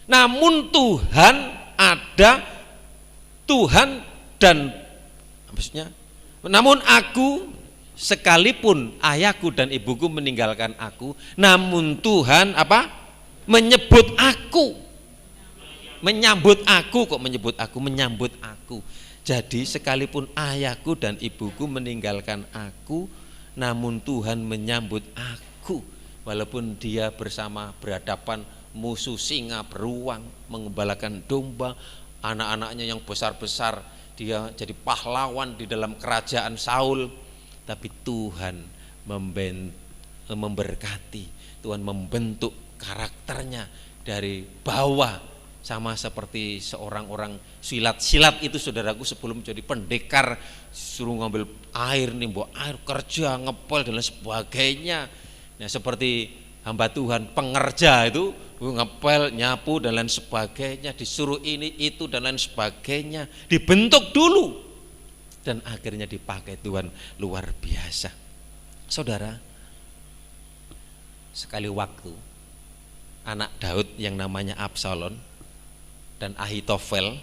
namun Tuhan ada, Tuhan dan maksudnya, namun aku, sekalipun ayahku dan ibuku meninggalkan aku, namun Tuhan apa? Menyebut aku. Menyambut aku, kok menyebut aku, menyambut aku. Jadi sekalipun ayahku dan ibuku meninggalkan aku, namun Tuhan menyambut aku. Walaupun dia bersama berhadapan musuh singa beruang, mengembalakan domba, anak-anaknya yang besar-besar, dia jadi pahlawan di dalam kerajaan Saul, tapi Tuhan memberkati, Tuhan membentuk karakternya dari bawah. Sama seperti seorang orang silat itu, saudaraku, sebelum jadi pendekar suruh ngambil air, nimbo air, kerja, ngepel dan lain sebagainya. Nah, seperti hamba Tuhan pengerja itu ngepel, nyapu dan lain sebagainya, disuruh ini itu dan lain sebagainya, dibentuk dulu dan akhirnya dipakai Tuhan luar biasa. Saudara, sekali waktu anak Daud yang namanya Absalom dan Ahitofel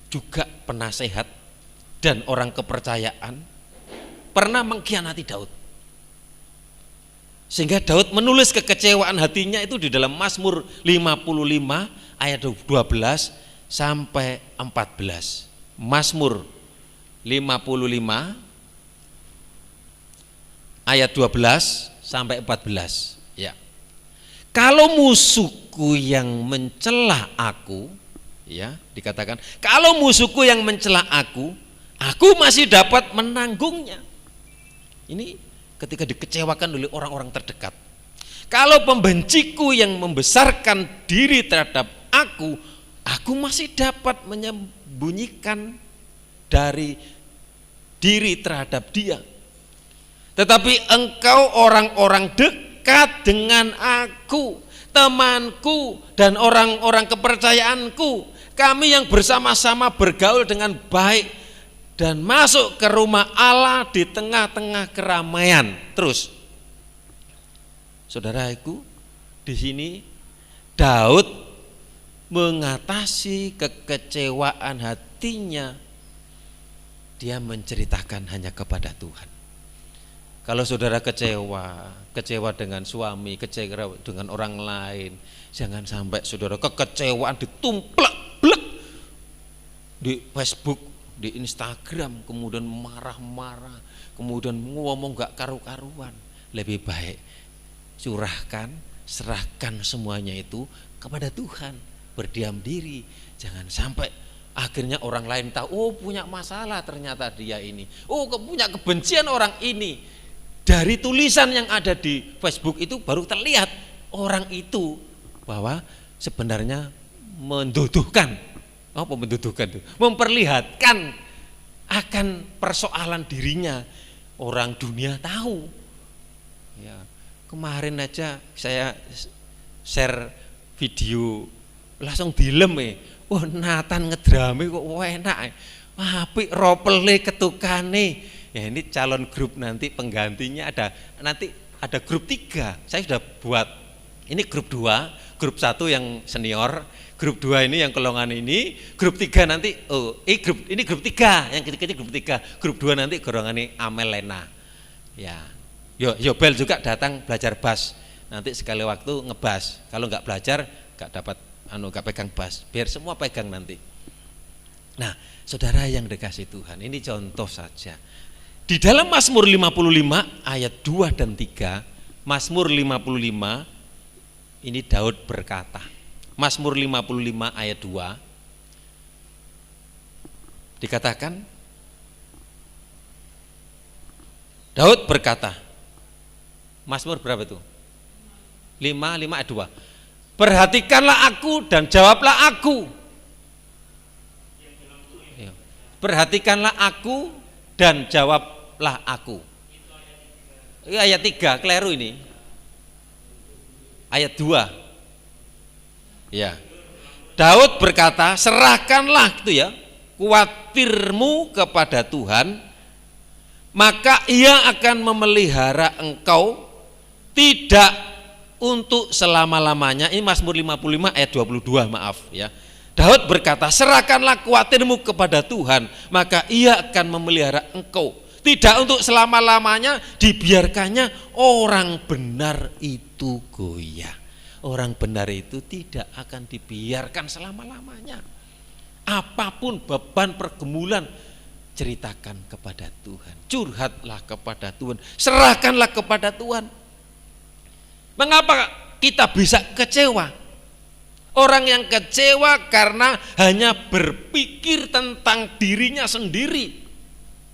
juga penasehat dan orang kepercayaan pernah mengkhianati Daud, sehingga Daud menulis kekecewaan hatinya itu di dalam Mazmur 55 ayat 12 sampai 14. Mazmur 55 ayat 12 sampai 14 ya. Kalau musuhku yang mencela aku, ya, dikatakan kalau musuhku yang mencela aku masih dapat menanggungnya. Ini ketika dikecewakan oleh orang-orang terdekat. Kalau pembenciku yang membesarkan diri terhadap aku masih dapat menyembunyikan dari diri terhadap dia. Tetapi engkau orang-orang dekat dengan aku, temanku dan orang-orang kepercayaanku, kami yang bersama-sama bergaul dengan baik dan masuk ke rumah Allah di tengah-tengah keramaian. Terus, saudaraku, di sini Daud mengatasi kekecewaan hatinya. Dia menceritakan hanya kepada Tuhan. Kalau saudara kecewa dengan suami, kecewa dengan orang lain, jangan sampai saudara kekecewaan ditumplek-blek di Facebook, di Instagram, kemudian marah-marah, kemudian ngomong gak karu-karuan. Lebih baik serahkan semuanya itu kepada Tuhan, berdiam diri, jangan sampai akhirnya orang lain tahu, oh punya masalah ternyata dia ini, oh punya kebencian orang ini. Dari tulisan yang ada di Facebook itu baru terlihat orang itu bahwa sebenarnya memperlihatkan akan persoalan dirinya. Orang dunia tahu. Ya, kemarin aja saya share video langsung dilem wah Nathan ngedrame kok enak. Apik ropele ketukane. Ya, ini calon grup nanti penggantinya nanti ada grup 3. Saya sudah buat. Ini grup 2, grup 1 yang senior, grup 2 ini yang kelongan ini, grup 3 nanti ini grup 3, yang ketiga grup 3, grup 2 nanti golongan Amel Lena. Ya. Yobel juga datang belajar bass. Nanti sekali waktu ngebas. Kalau nggak belajar nggak dapat nggak pegang bass. Biar semua pegang nanti. Nah, saudara yang dikasih Tuhan, ini contoh saja. Di dalam Mazmur 55 ayat 2 dan 3, Mazmur 55 ini Daud berkata, Mazmur 55 ayat 2 dikatakan, Daud berkata, Mazmur berapa itu? 5 ayat 2. Perhatikanlah aku dan jawablah aku. Perhatikanlah aku dan jawablah aku. Ayat 3 keliru ini. Ayat 2. Ya. Daud berkata, serahkanlah gitu ya, kuatirmu kepada Tuhan, maka Ia akan memelihara engkau tidak untuk selama-lamanya. Ini Mazmur 55 ayat 22, maaf ya. Daud berkata, serahkanlah kuatirmu kepada Tuhan, maka Ia akan memelihara engkau tidak untuk selama-lamanya. Dibiarkannya orang benar itu goyah. Orang benar itu tidak akan dibiarkan selama-lamanya. Apapun beban pergumulan, ceritakan kepada Tuhan, curhatlah kepada Tuhan, serahkanlah kepada Tuhan. Mengapa kita bisa kecewa? Orang yang kecewa karena hanya berpikir tentang dirinya sendiri.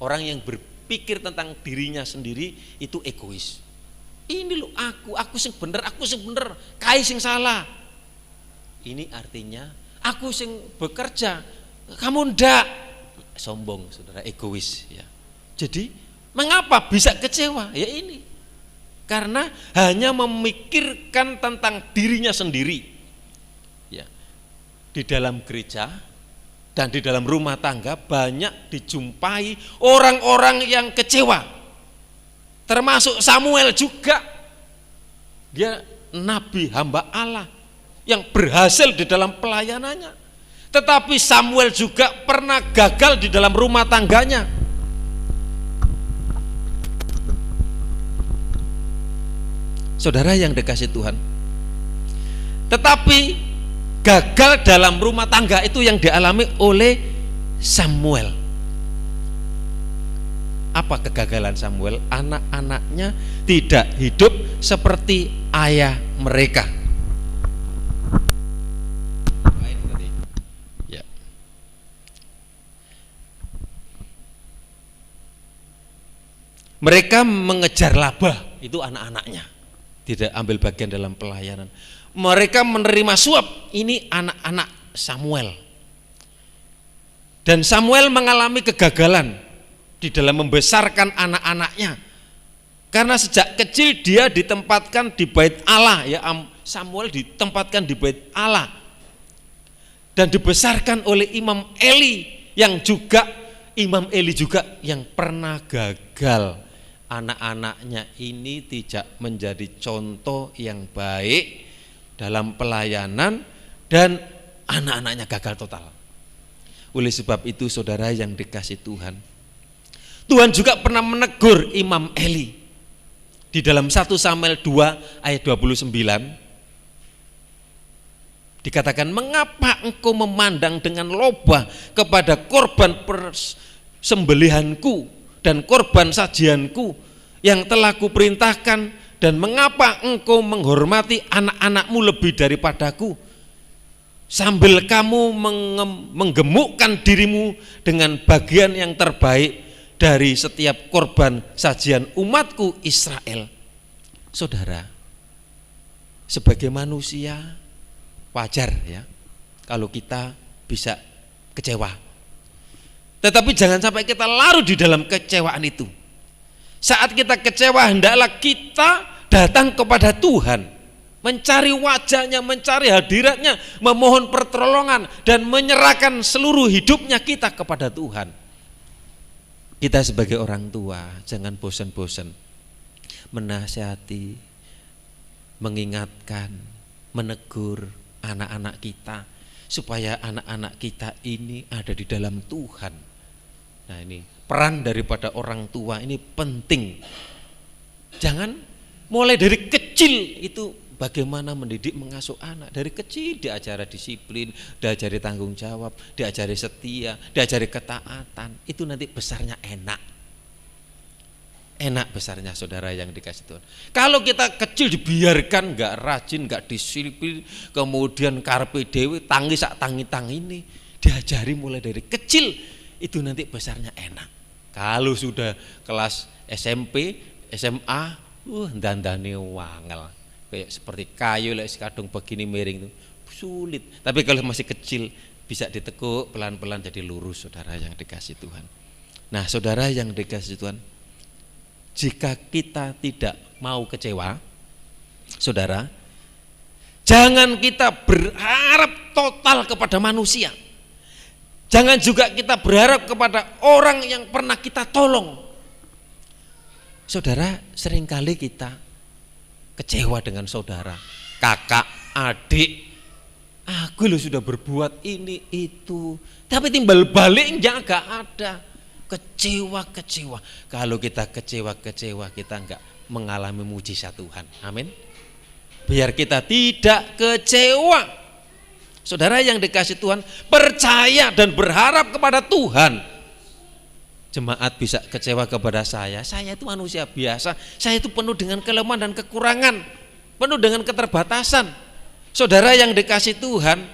Orang yang berpikir tentang dirinya sendiri itu egois. Ini loh aku sing bener, kai sing salah. Ini artinya aku sing bekerja, kamu ndak. Sombong, saudara, egois ya. Jadi mengapa bisa kecewa? Ya ini, karena hanya memikirkan tentang dirinya sendiri. Ya. Di dalam gereja dan di dalam rumah tangga banyak dijumpai orang-orang yang kecewa. Termasuk Samuel juga. Dia nabi hamba Allah yang berhasil di dalam pelayanannya. Tetapi Samuel juga pernah gagal di dalam rumah tangganya. Saudara yang dikasih Tuhan, tetapi gagal dalam rumah tangga itu yang dialami oleh Samuel. Apa kegagalan Samuel? Anak-anaknya tidak hidup seperti ayah mereka. Ya. Mereka mengejar laba, itu anak-anaknya, tidak ambil bagian dalam pelayanan. Mereka menerima suap, ini anak-anak Samuel. Dan Samuel mengalami kegagalan di dalam membesarkan anak-anaknya, karena sejak kecil dia ditempatkan di bait Allah ya. Samuel ditempatkan di bait Allah dan dibesarkan oleh Imam Eli yang juga yang pernah gagal. Anak-anaknya ini tidak menjadi contoh yang baik dalam pelayanan dan anak-anaknya gagal total. Oleh sebab itu, saudara yang dikasih Tuhan, Tuhan juga pernah menegur Imam Eli di dalam 1 Samuel 2 ayat 29. Dikatakan, mengapa engkau memandang dengan loba kepada korban persembelihanku dan korban sajianku yang telah kuperintahkan, dan mengapa engkau menghormati anak-anakmu lebih daripadaku, sambil kamu menggemukkan dirimu dengan bagian yang terbaik dari setiap korban sajian umatku Israel. Saudara, sebagai manusia wajar ya kalau kita bisa kecewa. Tetapi jangan sampai kita larut di dalam kecewaan itu. Saat kita kecewa, hendaklah kita datang kepada Tuhan, mencari wajahnya, mencari hadiratnya, memohon pertolongan, dan menyerahkan seluruh hidupnya kita kepada Tuhan. Kita sebagai orang tua jangan bosan-bosan menasihati, mengingatkan, menegur anak-anak kita supaya anak-anak kita ini ada di dalam Tuhan. Nah, ini peran daripada orang tua ini penting. Jangan mulai dari kecil itu bagaimana mendidik, mengasuh anak. Dari kecil diajari disiplin, diajari tanggung jawab, diajari setia, diajari ketaatan. Itu nanti besarnya enak. Enak besarnya, saudara yang dikasih Tuhan. Kalau kita kecil dibiarkan nggak rajin, nggak disiplin, kemudian karpe dewe, tangi sak tangi ini, diajari mulai dari kecil, itu nanti besarnya enak. Kalau sudah kelas SMP, SMA, dandane wangel. Kayak seperti kayu kadung begini miring itu sulit. Tapi kalau masih kecil bisa ditekuk pelan-pelan jadi lurus, saudara yang dikasih Tuhan. Nah, saudara yang dikasih Tuhan, jika kita tidak mau kecewa, saudara, jangan kita berharap total kepada manusia. Jangan juga kita berharap kepada orang yang pernah kita tolong. Saudara, seringkali kita kecewa dengan saudara, kakak, adik. Aku loh sudah berbuat ini itu, tapi timbal balik nggak ada. Kecewa. Kalau kita kecewa, kita enggak mengalami mujizat Tuhan. Amin. Biar kita tidak kecewa. Saudara yang dikasih Tuhan, percaya dan berharap kepada Tuhan. Jemaat bisa kecewa kepada saya itu manusia biasa, saya itu penuh dengan kelemahan dan kekurangan, penuh dengan keterbatasan. Saudara yang dikasih Tuhan,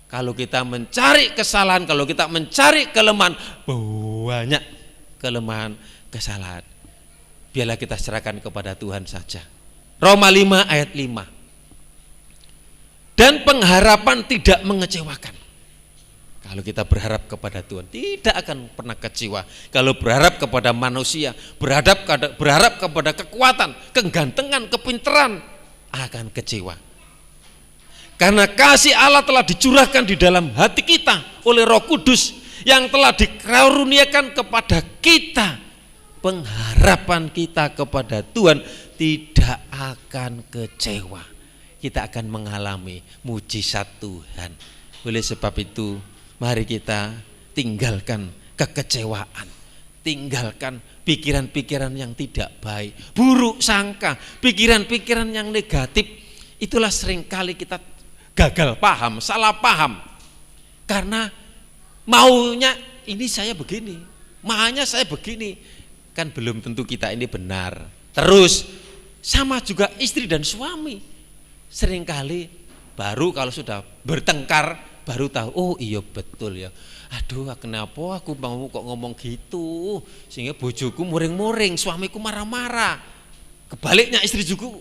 kalau kita mencari kesalahan, kalau kita mencari kelemahan, banyak kelemahan, kesalahan, biarlah kita serahkan kepada Tuhan saja. Roma 5 ayat 5. Dan pengharapan tidak mengecewakan. Kalau kita berharap kepada Tuhan, tidak akan pernah kecewa. Kalau berharap kepada manusia, berharap kepada kekuatan, kegantengan, kepintaran, akan kecewa. Karena kasih Allah telah dicurahkan di dalam hati kita oleh Roh Kudus yang telah dikaruniakan kepada kita. Pengharapan kita kepada Tuhan tidak akan kecewa. Kita akan mengalami mujizat Tuhan. Oleh sebab itu, mari kita tinggalkan kekecewaan, tinggalkan pikiran-pikiran yang tidak baik, buruk sangka, pikiran-pikiran yang negatif. Itulah seringkali kita gagal paham, salah paham. Karena maunya ini saya begini, maunya saya begini. Kan belum tentu kita ini benar. Terus sama juga istri dan suami. Seringkali baru kalau sudah bertengkar baru tahu, oh iya betul ya. Aduh, kenapa aku mau kok ngomong gitu, sehingga bojoku muring-muring, suamiku marah-marah. Kebaliknya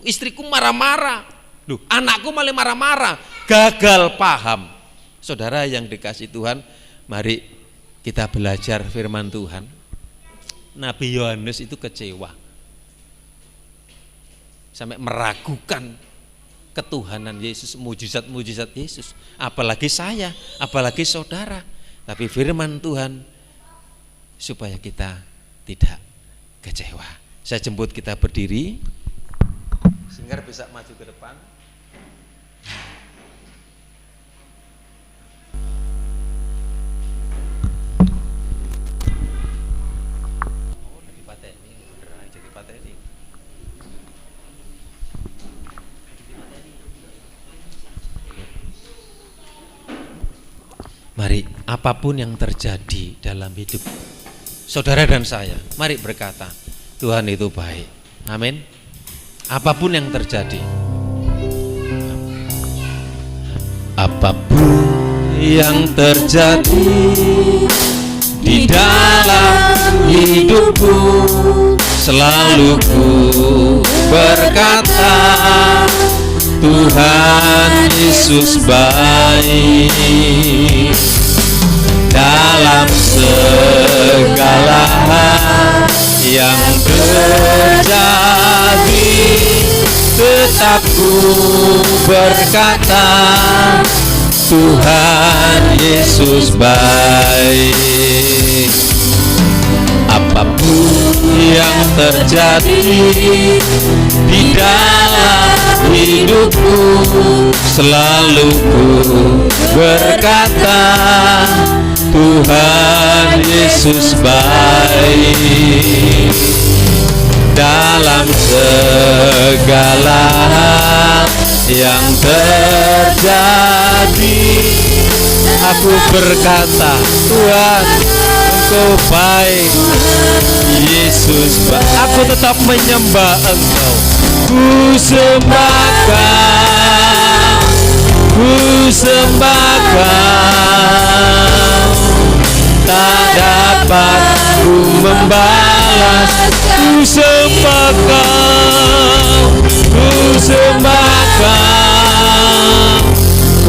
istriku marah-marah. Loh, anakku malah marah-marah, gagal paham. Saudara yang dikasih Tuhan, mari kita belajar firman Tuhan. Nabi Yohanes itu kecewa, sampai meragukan ketuhanan Yesus, mujizat-mujizat Yesus. Apalagi saya, apalagi saudara. Tapi firman Tuhan supaya kita tidak kecewa. Saya jemput kita berdiri, sehingga bisa maju ke depan. Mari, apapun yang terjadi dalam hidup saudara dan saya, mari berkata, Tuhan itu baik. Amin. Apapun yang terjadi, apapun yang terjadi di dalam hidupku, selalu ku berkata, Tuhan Yesus baik. Dalam segala hal yang terjadi, tetap ku berkata, Tuhan Yesus baik. Apapun yang terjadi di dalam hidupku, selalu ku berkata, Tuhan Yesus baik. Dalam segala hal yang terjadi, aku berkata, Tuhan Engkau baik. Yesus baik. Aku tetap menyembah Engkau. Ku sembah Kau, tak dapat ku membalas. Ku sembah Kau, ku sembah Kau,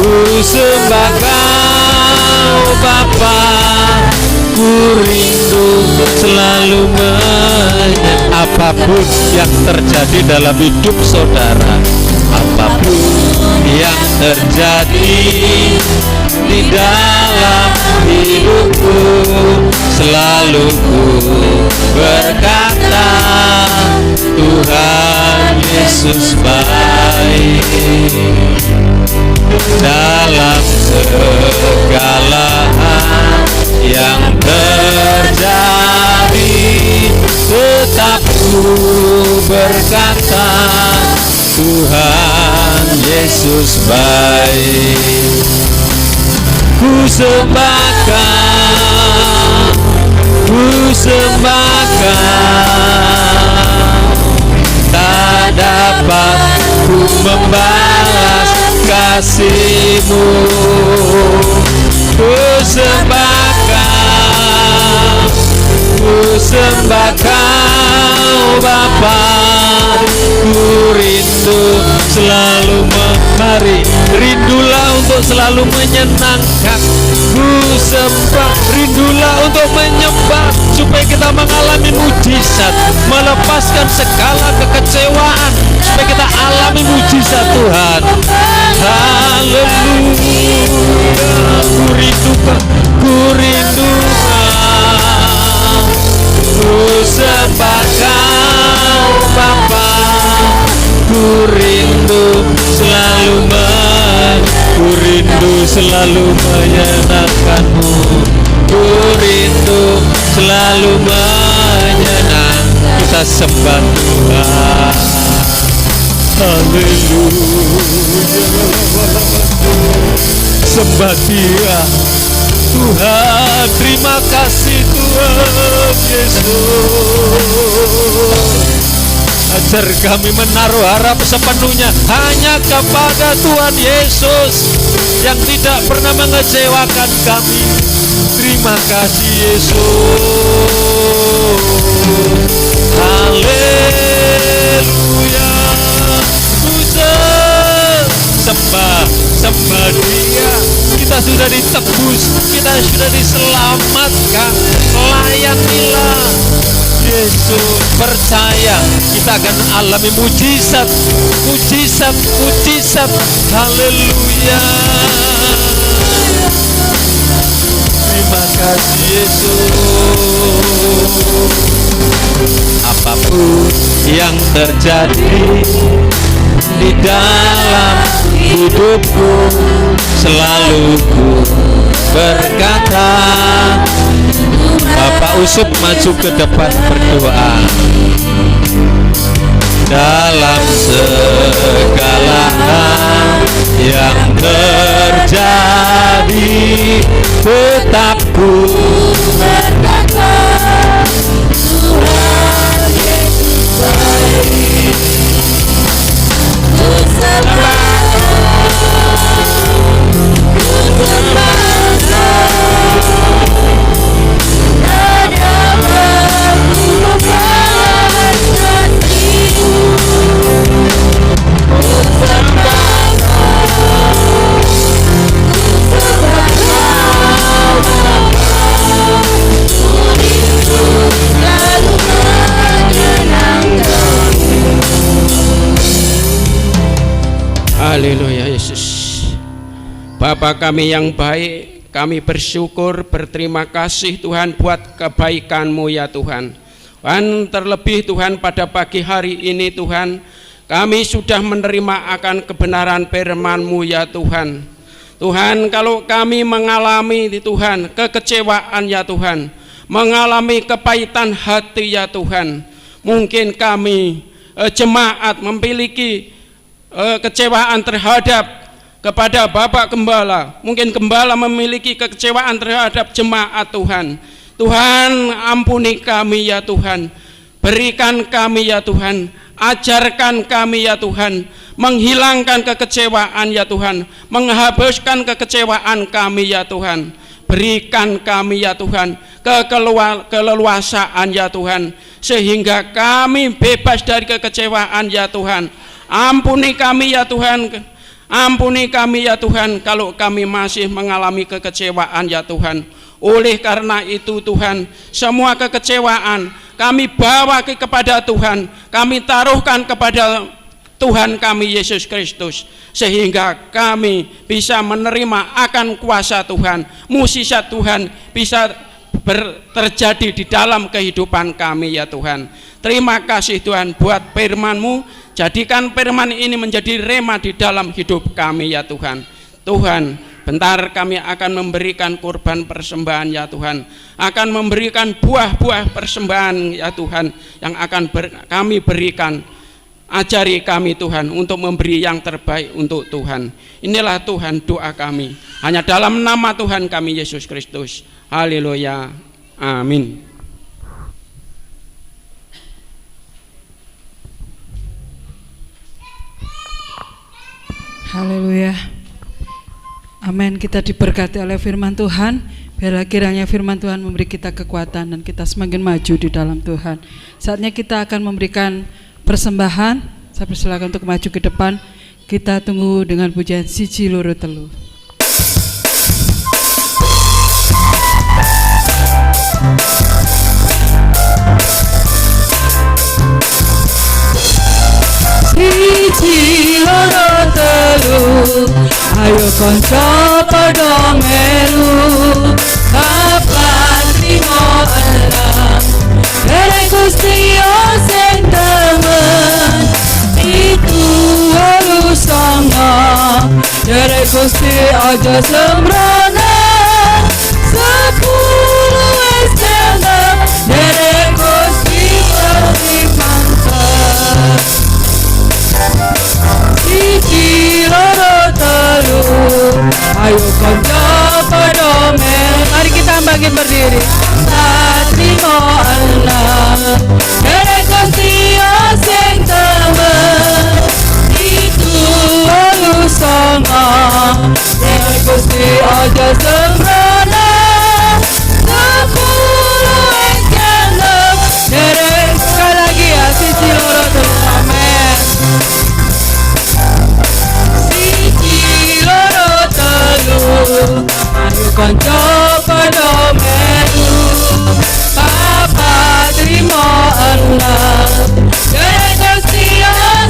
ku sembah Kau Bapa. Ku rindu selalu apapun yang terjadi dalam hidup saudara, apapun yang terjadi di dalam hidupku, selalu ku berkata Tuhan Yesus baik. Dalam segala hal yang terjadi, tetap ku berkata Tuhan Yesus baik. Ku sembahkan, ku sembahkan, tak dapat ku membalas kasih-Mu. Ku sembahkan, ku sembahkan Bapa, ku rindu selalu menghari, rindulah untuk selalu menyenangkan. Ku sembah, rindulah untuk menyembah, supaya kita mengalami mujizat, melepaskan segala kekecewaan, supaya kita alami mujizat Tuhan. Haleluya. Ku rindukan, ku rindukan, ku sembahkan Bapa, ku rindu selalu ku rindu selalu menyenangkan-Mu, ku rindu selalu menyenangkan. Kita sembah Tuhan. Haleluya. Sembah Dia Tuhan. Terima kasih Tuhan Yesus. Ajar kami menaruh harap sepenuhnya hanya kepada Tuhan Yesus yang tidak pernah mengecewakan kami. Terima kasih Yesus. Haleluya. Sembah Dia. Kita sudah ditebus, kita sudah diselamatkan. Layanilah Yesus, percaya kita akan alami mujizat, mujizat, mujizat. Haleluya. Terima kasih Yesus. Apapun yang terjadi di dalam hidupku, selalu ku berkata, Bapak Usop maju ke depan berdoa. Dalam segala hal yang terjadi, tetap ku berkata Tuhan Yesus baik. Ku sembahkan, ku sembahkan, tak dapat ku membalas kasih-Mu. Ku sembahkan, ku sembahkan Bapa, ku rindu selalu menyenangkan. Haleluya Yesus. Bapa kami yang baik, kami bersyukur, berterima kasih Tuhan buat kebaikan-Mu ya Tuhan. Tuhan, terlebih Tuhan pada pagi hari ini Tuhan, kami sudah menerima akan kebenaran firman-Mu ya Tuhan. Tuhan, kalau kami mengalami Tuhan kekecewaan ya Tuhan, mengalami kepahitan hati ya Tuhan, mungkin kami jemaat memiliki kecewaan terhadap kepada Bapak Gembala, mungkin Gembala memiliki kekecewaan terhadap jemaat Tuhan. Tuhan, ampuni kami ya Tuhan, berikan kami ya Tuhan, ajarkan kami ya Tuhan, menghilangkan kekecewaan ya Tuhan, menghapuskan kekecewaan kami ya Tuhan. Berikan kami ya Tuhan keleluasaan ya Tuhan, sehingga kami bebas dari kekecewaan ya Tuhan. Ampuni kami ya Tuhan, ampuni kami ya Tuhan kalau kami masih mengalami kekecewaan ya Tuhan. Oleh karena itu Tuhan, semua kekecewaan kami bawa kepada Tuhan, kami taruhkan kepada Tuhan kami Yesus Kristus, sehingga kami bisa menerima akan kuasa Tuhan, mukjizat Tuhan bisa terjadi di dalam kehidupan kami ya Tuhan. Terima kasih Tuhan buat firman-Mu, jadikan firman ini menjadi rema di dalam hidup kami ya Tuhan. Tuhan, bentar kami akan memberikan kurban persembahan ya Tuhan, akan memberikan buah-buah persembahan ya Tuhan yang akan kami berikan. Ajari kami Tuhan untuk memberi yang terbaik untuk Tuhan. Inilah Tuhan doa kami, hanya dalam nama Tuhan kami Yesus Kristus. Haleluya, amin. Haleluya, amin. Kita diberkati oleh firman Tuhan. Biarlah kiranya firman Tuhan memberi kita kekuatan dan kita semakin maju di dalam Tuhan. Saatnya kita akan memberikan persembahan. Saya persilakan untuk maju ke depan. Kita tunggu dengan pujian Siji Loro Telu. Siji loro telu, ayo konco padha melu, kapan trimo elang, derek Gusti sing demen, itu harus sama, derek Gusti aja sembrana, 10 wis tenang, derek Gusti lebih mantap. Siji loro telu, ayo konco padha melu. Mari kita bangkit berdiri. Satrimo Allah, derek Gusti sing temen, itu halus sama, derek Gusti aja sembrana, 10 wis genep, derek. Sekali lagi ya, Siji Loro Telu. Amin. Siji loro telu, ayo konco padha melu, Papa trimo Allah, derek Gusti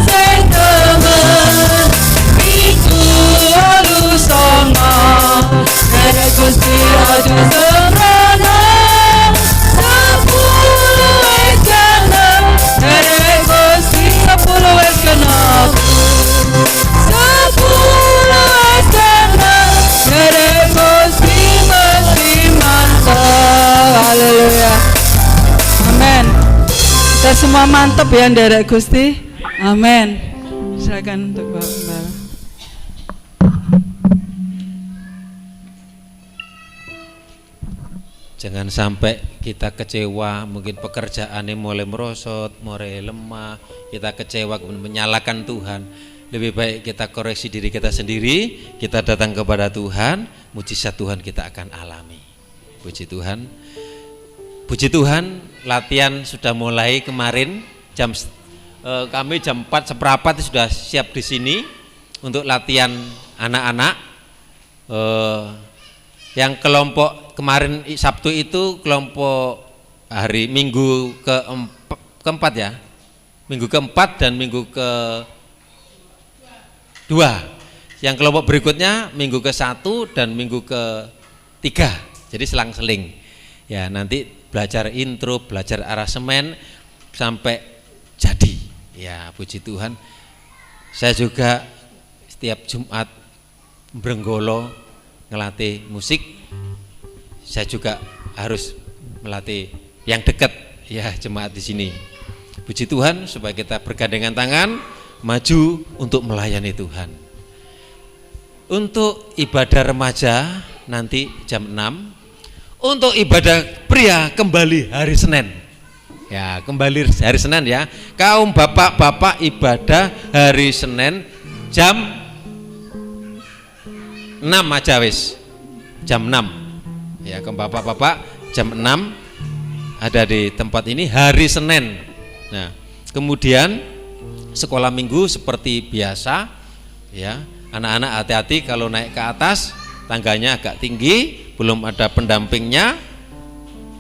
sing temen, itu halus sama, derek Gusti aja sembrana, 10 wis genep, derek Gusti 10 wis genep. 10 wis genep, derek Gusti mesti mantap. Haleluya. Amin. Kita semua mantap ya derek Gusti. Amin. Silakan untuk Bapak Gembala. Jangan sampai kita kecewa, mungkin pekerjaannya mulai merosot, mulai lemah, kita kecewa kemudian menyalahkan Tuhan. Lebih baik kita koreksi diri kita sendiri, kita datang kepada Tuhan, mujizat Tuhan kita akan alami. Puji Tuhan. Puji Tuhan, latihan sudah mulai kemarin kami jam 4:15 sudah siap di sini untuk latihan anak-anak. Yang kelompok kemarin Sabtu itu kelompok hari Minggu keempat ya, Minggu keempat dan Minggu ke-2. Yang kelompok berikutnya Minggu ke-1 dan Minggu ke-3. Jadi selang-seling. Ya nanti belajar intro, belajar aransemen sampai jadi. Ya puji Tuhan. Saya juga setiap Jumat berenggolo ngelatih musik. Saya juga harus melatih yang dekat ya jemaat di sini. Puji Tuhan supaya kita bergandengan tangan maju untuk melayani Tuhan. Untuk ibadah remaja nanti jam 6. Untuk ibadah pria kembali hari Senin. Ya, kembali hari Senin ya. Kaum bapak-bapak ibadah hari Senin jam 6 aja wis. Jam 6. Ya, kaum bapak-bapak jam 6 ada di tempat ini hari Senin. Nah, kemudian sekolah minggu seperti biasa ya. Anak-anak hati-hati kalau naik ke atas, tangganya agak tinggi, belum ada pendampingnya.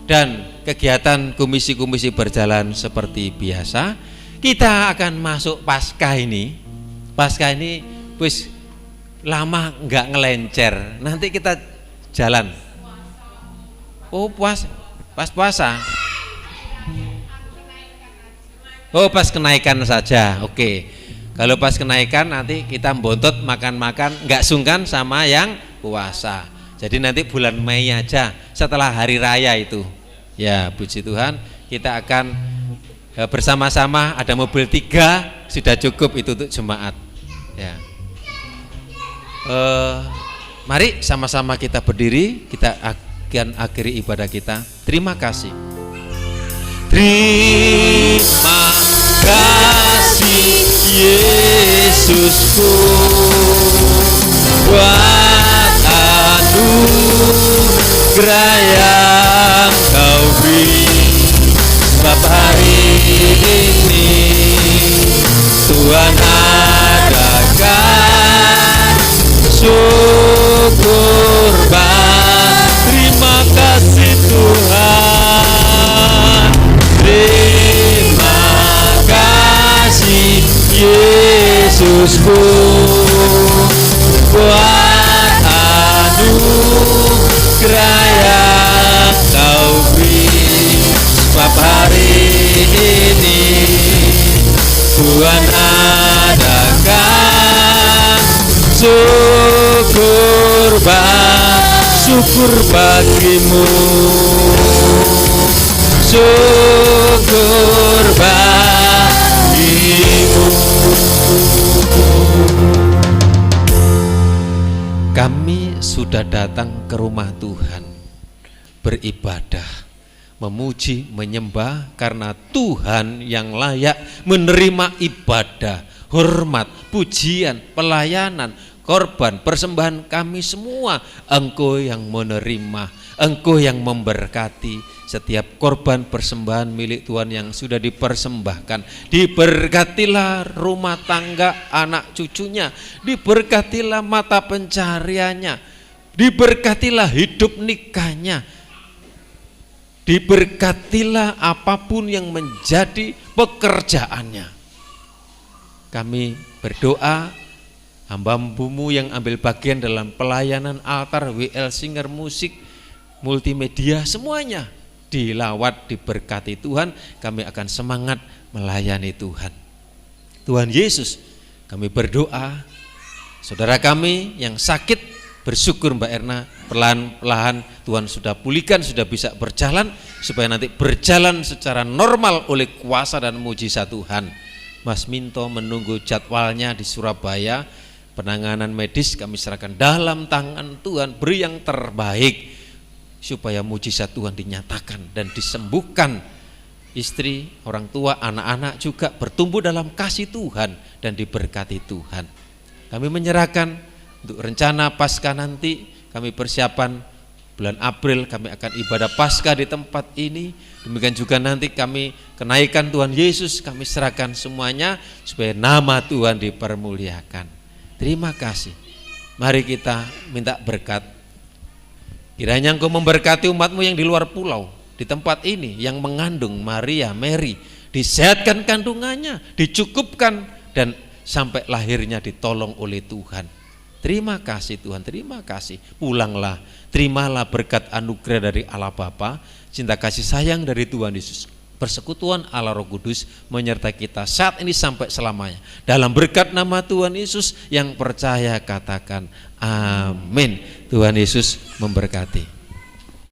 Dan kegiatan komisi-komisi berjalan seperti biasa. Kita akan masuk Paskah ini. Paskah ini wis lama nggak ngelencer. Nanti kita jalan. Oh pas puasa. Oh pas kenaikan saja. Oke. Kalau pas kenaikan nanti kita bontot makan-makan, nggak sungkan sama yang puasa. Jadi nanti bulan Mei aja setelah hari raya itu. Ya puji Tuhan, kita akan bersama-sama, ada mobil 3 sudah cukup itu untuk jemaat. Ya. Mari sama-sama kita berdiri, kita akan akhiri ibadah kita. Terima kasih. Terima kasih Yesusku buat anugerah yang Kau beri. Sebab hari ini Tuhan adakan syukur terima kasih Tuhan. Terima kasih Yesusku buat anugerah yang Kau beri. Sebab hari ini Tuhan adakan syukur bagimu, syukur bagimu. Kami sudah datang ke rumah Tuhan beribadah, memuji, menyembah karena Tuhan yang layak menerima ibadah, hormat, pujian, pelayanan, korban, persembahan kami semua. Engkau yang menerima, Engkau yang memberkati setiap korban persembahan milik Tuhan yang sudah dipersembahkan. Diberkatilah rumah tangga anak cucunya, diberkatilah mata pencariannya, diberkatilah hidup nikahnya, diberkatilah apapun yang menjadi pekerjaannya. Kami berdoa hamba-Mu yang ambil bagian dalam pelayanan altar, WL Singer, musik, multimedia, semuanya dilawat, diberkati Tuhan. Kami akan semangat melayani Tuhan. Tuhan Yesus, kami berdoa saudara kami yang sakit, bersyukur Mbak Erna perlahan-lahan Tuhan sudah pulihkan, sudah bisa berjalan, supaya nanti berjalan secara normal oleh kuasa dan mujizat Tuhan. Mas Minto menunggu jadwalnya di Surabaya. Penanganan medis kami serahkan dalam tangan Tuhan, beri yang terbaik supaya mujizat Tuhan dinyatakan dan disembuhkan. Istri, orang tua, anak-anak juga bertumbuh dalam kasih Tuhan dan diberkati Tuhan. Kami menyerahkan untuk rencana Paskah nanti, kami persiapan bulan April kami akan ibadah Paskah di tempat ini. Demikian juga nanti kami kenaikan Tuhan Yesus, kami serahkan semuanya supaya nama Tuhan dipermuliakan. Terima kasih. Mari kita minta berkat. Kiranya Engkau memberkati umat-Mu yang di luar pulau, di tempat ini yang mengandung Maria, Mary, disehatkan kandungannya, dicukupkan dan sampai lahirnya ditolong oleh Tuhan. Terima kasih Tuhan, terima kasih. Pulanglah, terimalah berkat anugerah dari Allah Bapa, cinta kasih sayang dari Tuhan Yesus, persekutuan Allah Roh Kudus menyertai kita saat ini sampai selamanya. Dalam berkat nama Tuhan Yesus, yang percaya katakan amin. Tuhan Yesus memberkati.